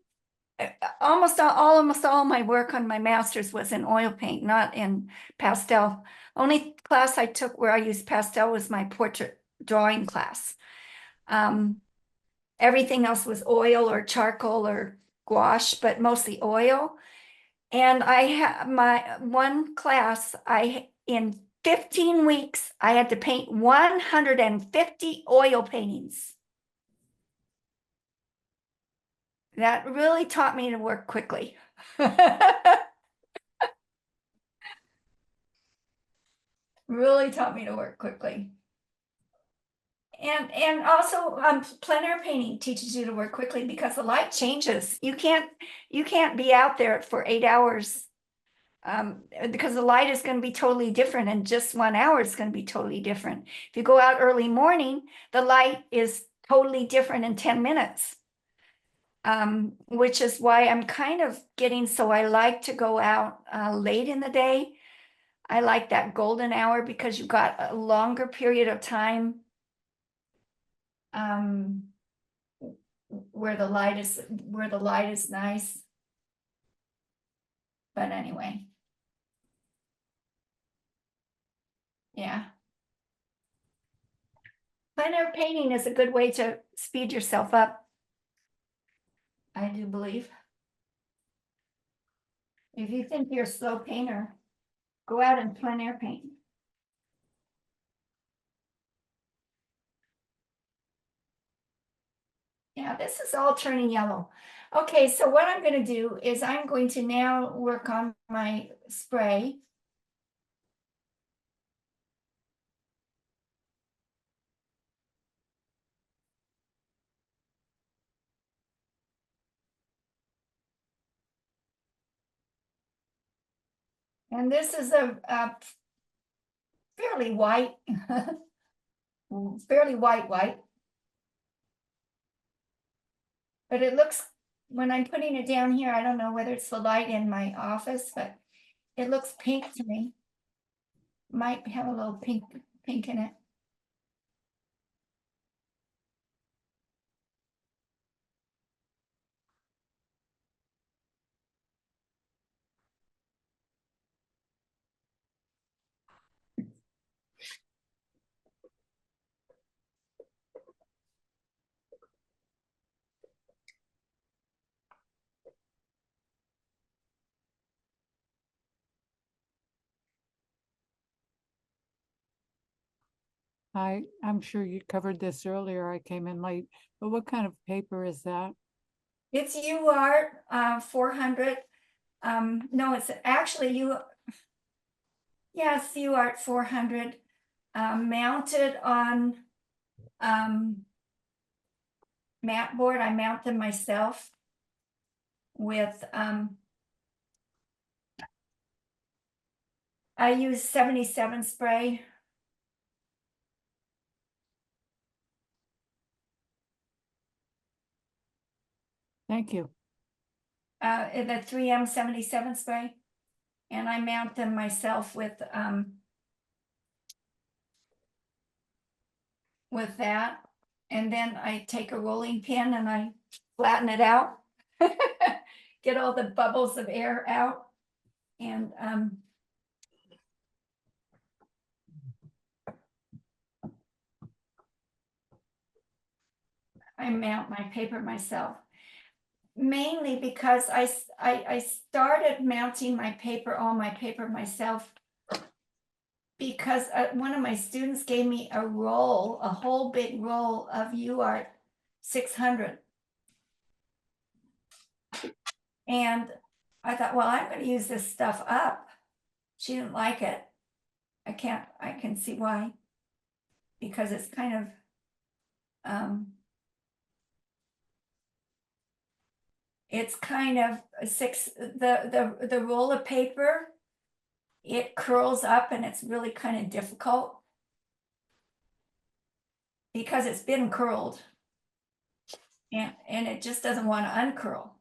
almost all my work on my master's was in oil paint, not in pastel. Only class I took where I used pastel was my portrait drawing class. Everything else was oil or charcoal or gouache, but mostly oil. And I had my one class, in 15 weeks, I had to paint 150 oil paintings. That really taught me to work quickly. Really taught me to work quickly. And also plein air painting teaches you to work quickly because the light changes. You can't be out there for 8 hours because the light is going to be totally different, and just 1 hour is going to be totally different. If you go out early morning, the light is totally different in 10 minutes. Which is why I'm kind of getting, so I like to go out late in the day. I like that golden hour because you've got a longer period of time where the light is nice. But anyway. Yeah. Plein air painting is a good way to speed yourself up, I do believe. If you think you're a slow painter, go out and plein air paint. Yeah, this is all turning yellow. Okay, so what I'm going to do is I'm going to now work on my spray. And this is a fairly white, white. But it looks, when I'm putting it down here, I don't know whether it's the light in my office, but it looks pink to me. Might have a little pink in it. I'm sure you covered this earlier. I came in late, but what kind of paper is that? It's UART 400. No, it's actually yes, UART 400, mounted on mat board. I mount them myself with I use 77 spray. Thank you. The 3M 77 spray, and I mount them myself with that, and then I take a rolling pin and I flatten it out, get all the bubbles of air out, and I mount my paper myself. Mainly because I started mounting all my paper myself because one of my students gave me a whole big roll of UART 600. And I thought, well, I'm going to use this stuff up. She didn't like it. I can see why. Because it's kind of, it's kind of the roll of paper, it curls up and it's really kind of difficult because it's been curled and it just doesn't want to uncurl.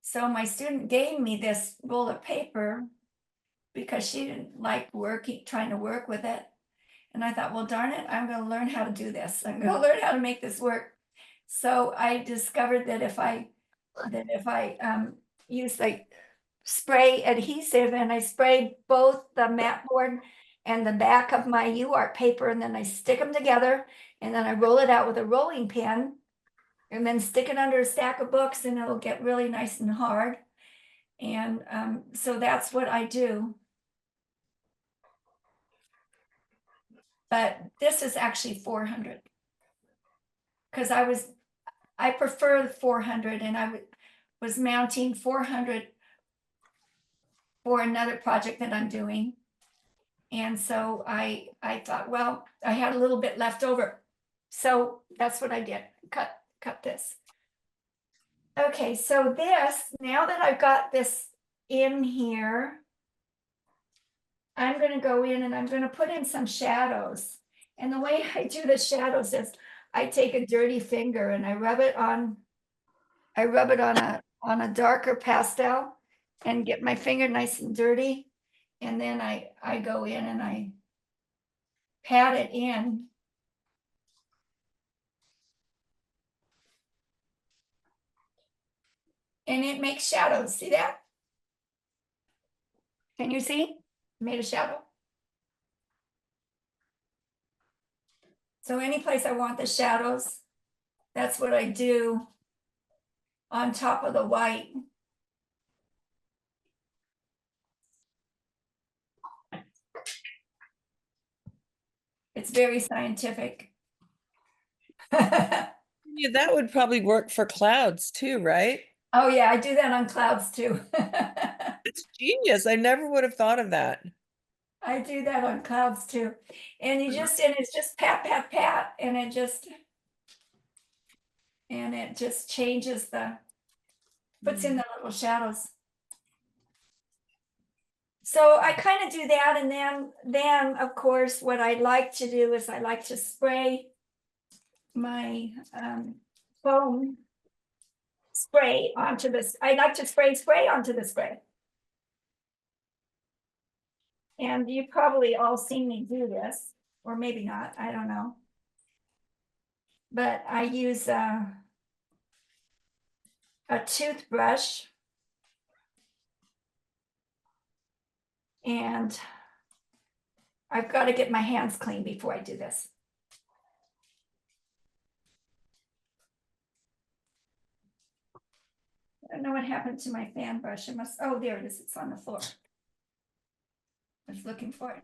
So my student gave me this roll of paper because she didn't like trying to work with it. And I thought, well, darn it, I'm going to learn how to do this. I'm going to learn how to make this work. So I discovered that if I use like spray adhesive and I spray both the mat board and the back of my UART paper, and then I stick them together, and then I roll it out with a rolling pin, and then stick it under a stack of books, and it'll get really nice and hard. And so that's what I do. But this is actually 400 because I prefer the 400, and I was mounting 400 for another project that I'm doing. And so I thought, well, I had a little bit left over. So that's what I did, cut this. Okay, so now that I've got this in here, I'm going to go in and I'm going to put in some shadows. And the way I do the shadows is I take a dirty finger and I rub it on a darker pastel and get my finger nice and dirty. And then I go in and I pat it in. And it makes shadows. See that? Can you see? Made a shadow. So any place I want the shadows, that's what I do on top of the white. It's very scientific. Yeah, that would probably work for clouds too, right? Oh yeah, I do that on clouds too. It's genius. I never would have thought of that. I do that on clouds too. And it's just pat, pat, pat, and it just changes puts in the little shadows. So I kind of do that, and then of course what I like to do is I like to spray my foam spray onto this. I like to spray onto the spray. And you've probably all seen me do this, or maybe not, I don't know. But I use a toothbrush, and I've got to get my hands clean before I do this. I don't know what happened to my fan brush. Oh, there it is. It's on the floor. I was looking for it.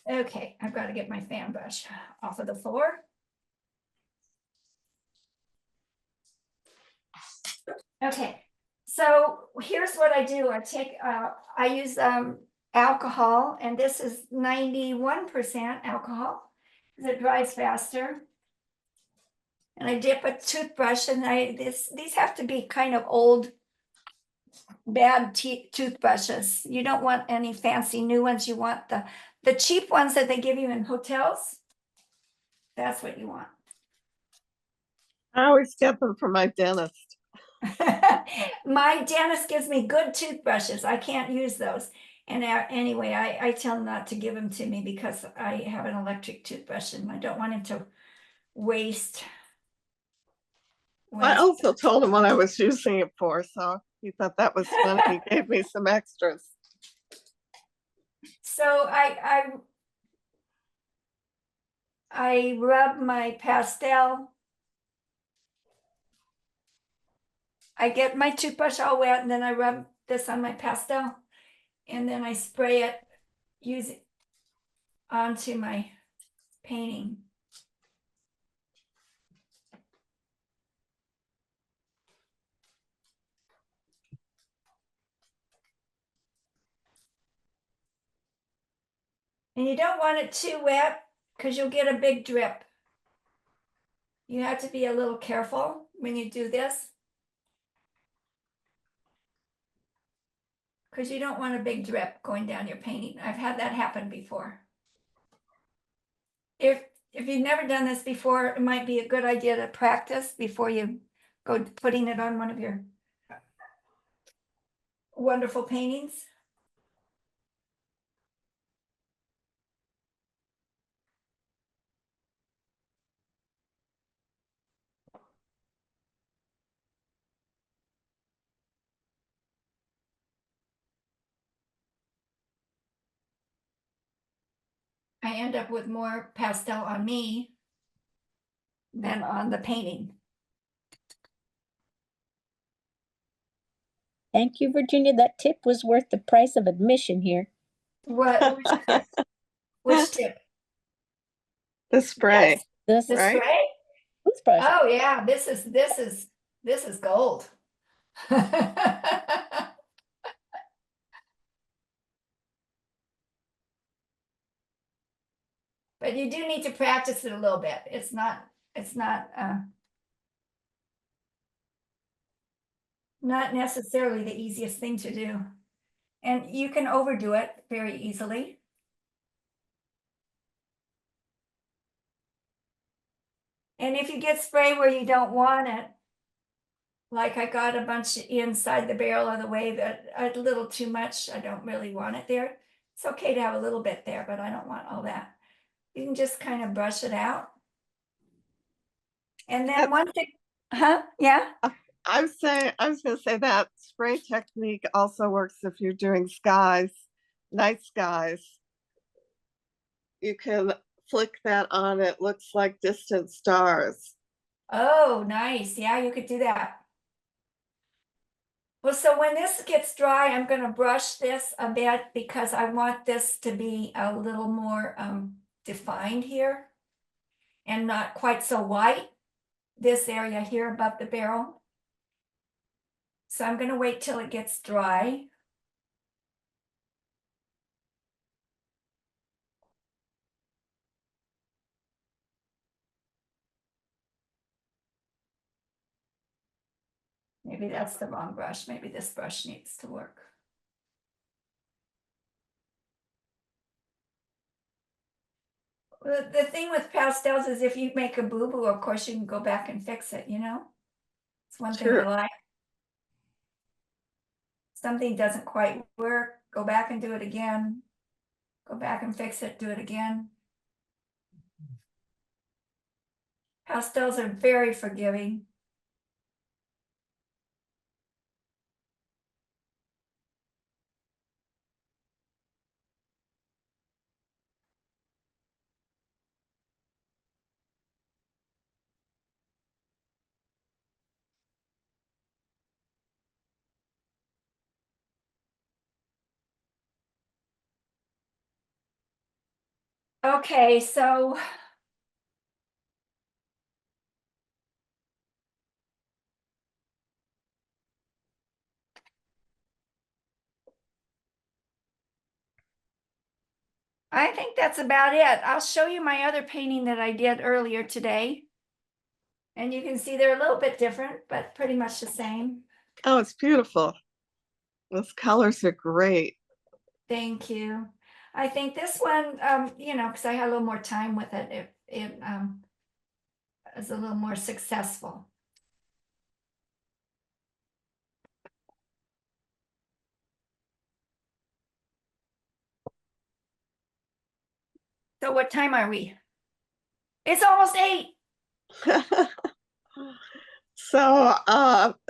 Okay, I've got to get my fan brush off of the floor. Okay, so here's what I do. I use alcohol, and this is 91% alcohol because it dries faster. And I dip a toothbrush, and these have to be kind of old, bad toothbrushes. You don't want any fancy new ones. You want the cheap ones that they give you in hotels. That's what you want. I always get them from my dentist. My dentist gives me good toothbrushes. I can't use those. And anyway, I tell him not to give them to me because I have an electric toothbrush and I don't want him to waste. I also told him what I was using it for, so he thought that was funny. He gave me some extras. So I rub my pastel. I get my toothbrush all wet, and then I rub this on my pastel, and then I spray it, use it onto my painting. And you don't want it too wet because you'll get a big drip. You have to be a little careful when you do this, because you don't want a big drip going down your painting. I've had that happen before. If you've never done this before, it might be a good idea to practice before you go putting it on one of your wonderful paintings. I end up with more pastel on me than on the painting. Thank you, Virginia. That tip was worth the price of admission here. Which tip? Which tip? The spray. This The Right? spray? toothbrush. Oh yeah, this is gold. But you do need to practice it a little bit. It's not necessarily the easiest thing to do. And you can overdo it very easily. And if you get spray where you don't want it, like I got a bunch inside the barrel of the way that a little too much, I don't really want it there. It's okay to have a little bit there, but I don't want all that. You can just kind of brush it out. And then once it, yeah? I was going to say that spray technique also works if you're doing skies, night skies. You can flick that on, it looks like distant stars. Oh, nice. Yeah, you could do that. Well, so when this gets dry, I'm going to brush this a bit because I want this to be a little more defined here and not quite so white, this area here above the barrel. So I'm going to wait till it gets dry. Maybe that's the wrong brush. Maybe this brush needs to work. The thing with pastels is if you make a boo-boo, of course you can go back and fix it, you know? It's one thing I Sure. like. Something doesn't quite work, go back and do it again. Go back and fix it, do it again. Pastels are very forgiving. Okay, so I think that's about it. I'll show you my other painting that I did earlier today. And you can see they're a little bit different, but pretty much the same. Oh, it's beautiful. Those colors are great. Thank you. I think this one, you know, because I had a little more time with it, it is a little more successful. So what time are we? It's almost 8. So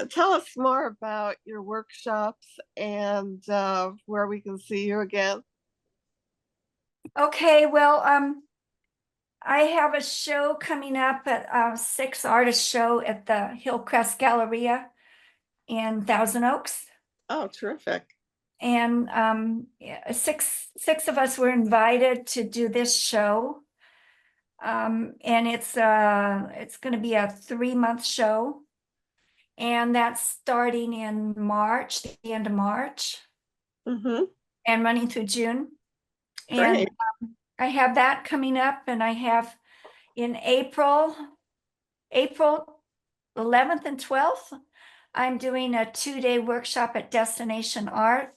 tell us more about your workshops and where we can see you again. Okay, well, I have a show coming up at 6 Artist Show at the Hillcrest Galleria in Thousand Oaks. Oh, terrific. And yeah, six of us were invited to do this show. And it's going to be a 3-month show. And that's starting in March, the end of March, Mm-hmm. and running through June. Great. And I have that coming up, and I have in April 11th and 12th, I'm doing a 2-day workshop at Destination Art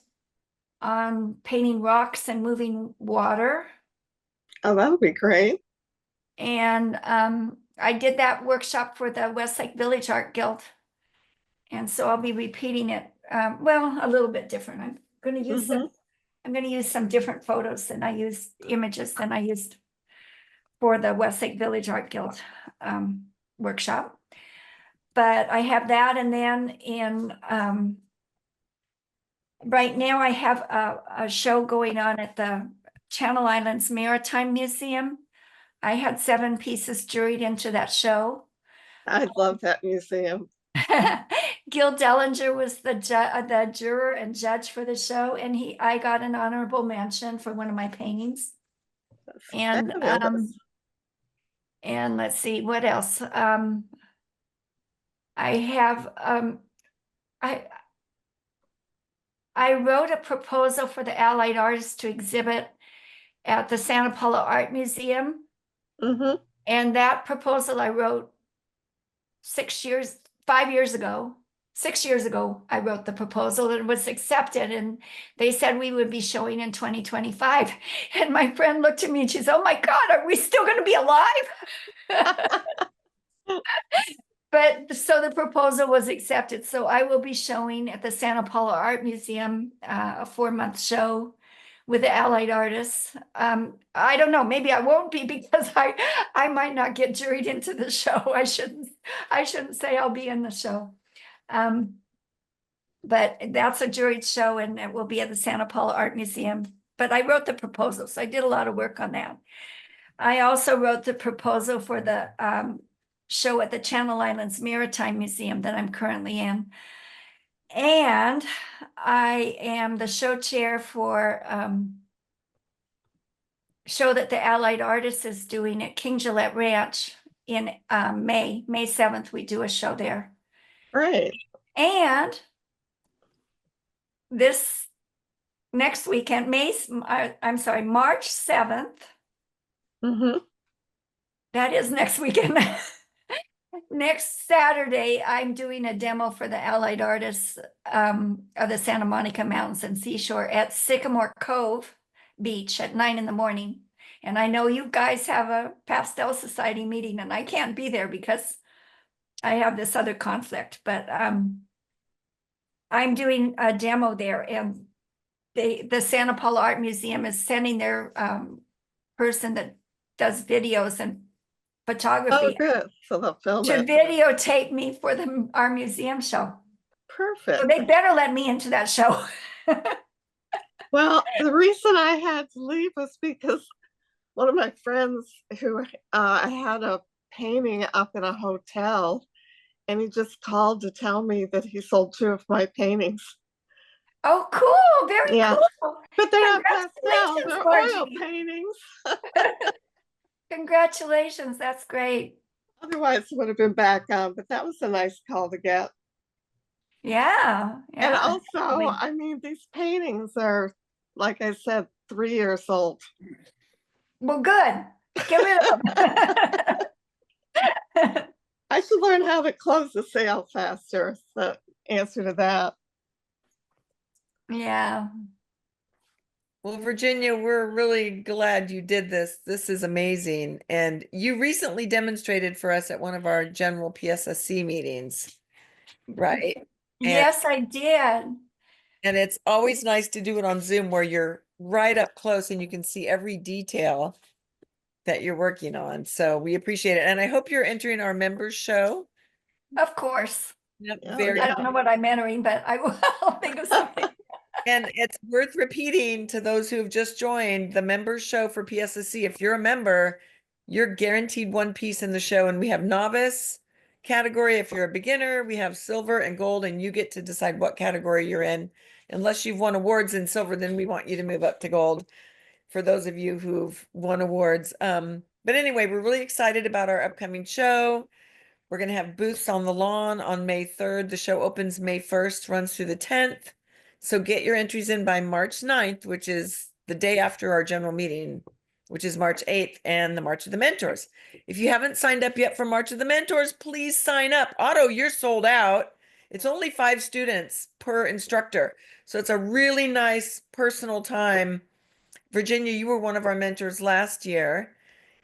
on painting rocks and moving water. Oh, that'll be great. And I did that workshop for the Westlake Village Art Guild. And so I'll be repeating it, well, a little bit different. I'm going to use some different photos than I used, images than I used for the Westlake Village Art Guild workshop. But I have that, and then in right now I have a show going on at the Channel Islands Maritime Museum. I had 7 pieces juried into that show. I love that museum. Gil Dellinger was the juror and judge for the show, and I got an honorable mention for one of my paintings. And Fabulous. and let's see what else. I have I wrote a proposal for the Allied artists to exhibit at the Santa Paula Art Museum. Mm-hmm. And that proposal I wrote 5 years ago. 6 years ago, I wrote the proposal and it was accepted, and they said we would be showing in 2025. And my friend looked at me and she said, "Oh my God, are we still going to be alive?" But so the proposal was accepted. So I will be showing at the Santa Paula Art Museum, a 4-month show with the Allied artists. I don't know, maybe I won't be, because I might not get juried into the show. I shouldn't say I'll be in the show. But that's a juried show, and it will be at the Santa Paula Art Museum. But I wrote the proposal, so I did a lot of work on that. I also wrote the proposal for the show at the Channel Islands Maritime Museum that I'm currently in. And I am the show chair for show that the Allied Artists is doing at King Gillette Ranch in May 7th. We do a show there. Great. And this next weekend, March 7th. Mm-hmm. That is next weekend. Next Saturday, I'm doing a demo for the Allied artists of the Santa Monica Mountains and Seashore at Sycamore Cove Beach at 9 in the morning. And I know you guys have a Pastel Society meeting, and I can't be there because I have this other conflict, but I'm doing a demo there, and the Santa Paula Art Museum is sending their person that does videos and photography. Oh, good. So they'll film to it. videotape me for our museum show. Perfect. So they better let me into that show. Well, the reason I had to leave was because one of my friends who I had a painting up in a hotel, and he just called to tell me that he sold 2 of my paintings. Oh, cool. Very Yeah. cool. But they're not pastel, Congratulations, they're Margie. oil paintings. Congratulations. That's great. Otherwise, would have been back on, but that was a nice call to get. Yeah. And Yeah. also, definitely. I mean, these paintings are, like I said, 3 years old. Well, good. Get rid of them. I should learn how to close the sale faster. Is the answer to that. Yeah. Well, Virginia, we're really glad you did this. This is amazing. And you recently demonstrated for us at one of our general PSSC meetings, right? Yes, I did. And it's always nice to do it on Zoom where you're right up close and you can see every detail that you're working on. So we appreciate it. And I hope you're entering our members show. Of course. Yep, Oh, very I don't know what I'm entering, but I will think of something. And it's worth repeating to those who have just joined the members show for PSSC. If you're a member, you're guaranteed one piece in the show. And we have novice category. If you're a beginner, we have silver and gold, and you get to decide what category you're in. Unless you've won awards in silver, then we want you to move up to gold for those of you who've won awards. But anyway, we're really excited about our upcoming show. We're going to have booths on the lawn on May 3rd. The show opens May 1st, runs through the 10th. So get your entries in by March 9th, which is the day after our general meeting, which is March 8th, and the March of the Mentors. If you haven't signed up yet for March of the Mentors, please sign up. Otto, you're sold out. It's only 5 students per instructor. So it's a really nice personal time. Virginia, you were one of our mentors last year,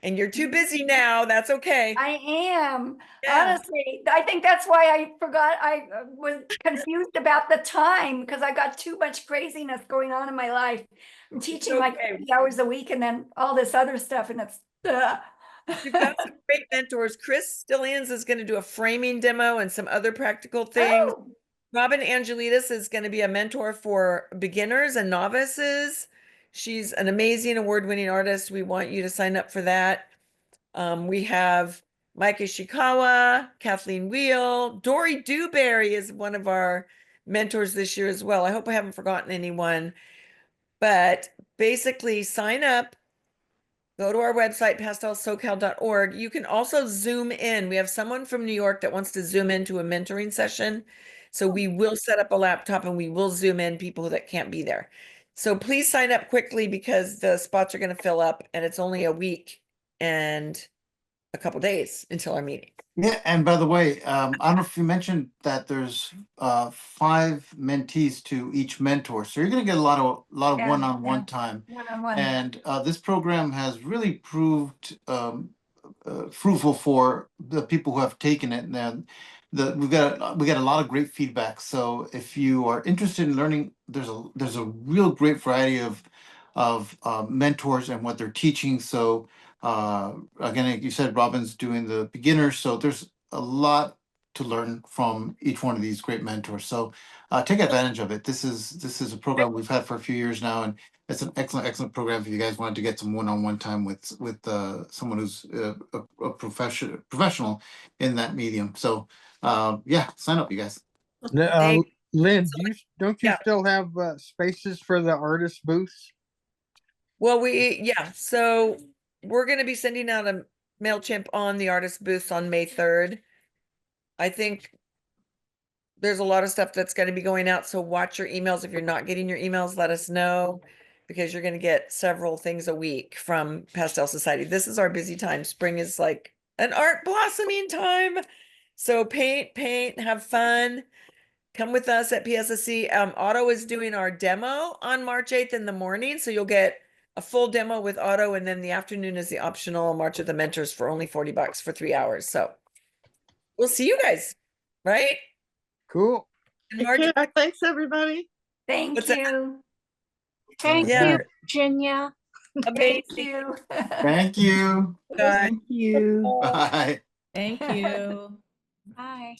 and you're too busy now. That's okay. I am. Yeah. Honestly, I think that's why I forgot. I was confused about the time because I got too much craziness going on in my life. I'm teaching like okay. 50 hours a week and then all this other stuff, and it's You've got some great mentors. Chris Stillians is going to do a framing demo and some other practical things. Oh, Robin Angelides is going to be a mentor for beginners and novices. She's an amazing award-winning artist. We want you to sign up for that. We have Mike Ishikawa, Kathleen Wheel, Dory Dewberry is one of our mentors this year as well. I hope I haven't forgotten anyone, but basically sign up. Go to our website, pastelsocal.org. You can also Zoom in. We have someone from New York that wants to Zoom into a mentoring session. So we will set up a laptop and we will Zoom in people that can't be there. So please sign up quickly because the spots are going to fill up and it's only a week and a couple days until our meeting. Yeah, and by the way, I don't know if you mentioned that there's 5 mentees to each mentor, so you're going to get a lot of Yeah, one-on-one yeah. time. one-on-one. And this program has really proved fruitful for the people who have taken it. And we got a lot of great feedback. So if you are interested in learning, there's a real great variety of mentors and what they're teaching. So again, like you said, Robin's doing the beginners, so there's a lot to learn from each one of these great mentors. So take advantage of it. This is a program we've had for a few years now, and it's an excellent program if you guys wanted to get some one-on-one time with someone who's a professional in that medium. So yeah, sign up, you guys. Thank- Lynn, don't you Yeah. still have spaces for the artist booths? Well, so we're going to be sending out a MailChimp on the artist booths on May 3rd. I think there's a lot of stuff that's going to be going out. So watch your emails. If you're not getting your emails, let us know because you're going to get several things a week from Pastel Society. This is our busy time. Spring is like an art blossoming time. So paint, have fun. Come with us at PSSC. Otto is doing our demo on March 8th in the morning. So you'll get a full demo with Otto. And then the afternoon is the optional March of the Mentors for only $40 for 3 hours. So we'll see you guys, right? Cool. In Take March. care. Thanks, everybody. Thank What's that? you. Thank Yeah. you, Virginia. Thank Amazing. you. Thank you. Bye. Thank you. Bye. Thank you. Bye.